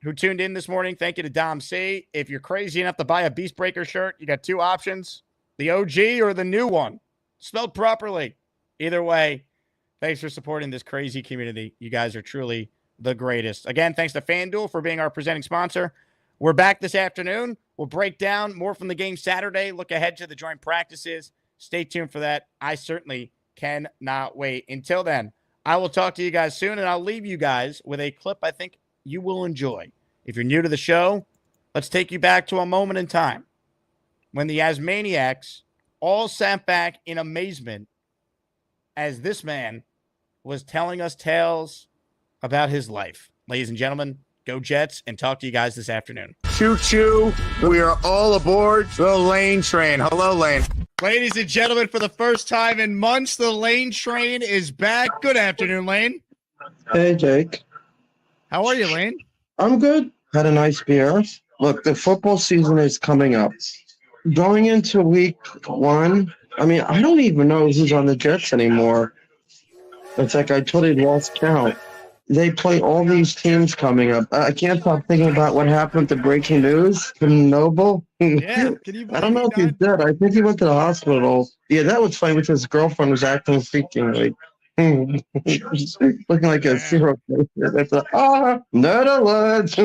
who tuned in this morning. Thank you to Dom C. If you're crazy enough to buy a Beast Breaker shirt, you got 2 options, the OG or the new one, spelled properly. Either way, thanks for supporting this crazy community. You guys are truly the greatest. Again, thanks to FanDuel for being our presenting sponsor. We're back this afternoon. We'll break down more from the game Saturday, look ahead to the joint practices. Stay tuned for that. I certainly cannot wait. Until then, I will talk to you guys soon, and I'll leave you guys with a clip I think you will enjoy. If you're new to the show, let's take you back to a moment in time when the Asmaniacs all sat back in amazement as this man was telling us tales about his life. Ladies and gentlemen, go Jets, and talk to you guys this afternoon. Choo-choo. We are all aboard the Lane train. Hello, Lane. Ladies and gentlemen, for the first time in months, the Lane train is back. Good afternoon, Lane. Hey, Jake. How are you, Lane? I'm good. Had a nice beer. Look, the football season is coming up. Going into week 1, I mean, I don't even know who's on the Jets anymore. It's like I totally lost count. They play all these teams coming up. I can't stop thinking about what happened to breaking news from Noble. Yeah, can you I don't know if he's dead. I think he went to the hospital. Yeah, that was funny because his girlfriend was acting freaking like looking like a serial killer. That's nerd alert.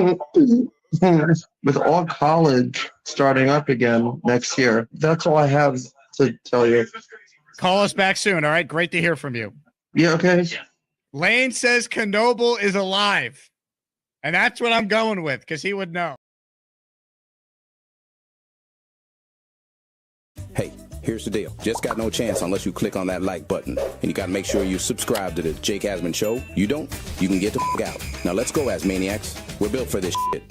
With all college starting up again next year. That's all I have to tell you. Call us back soon. All right. Great to hear from you. Yeah, okay. Lane says Knoble is alive. And that's what I'm going with because he would know. Hey, here's the deal. Just got no chance unless you click on that like button. And you got to make sure you subscribe to the Jake Asman Show. You don't, you can get the f*** out. Now let's go, Asmaniacs. We're built for this shit.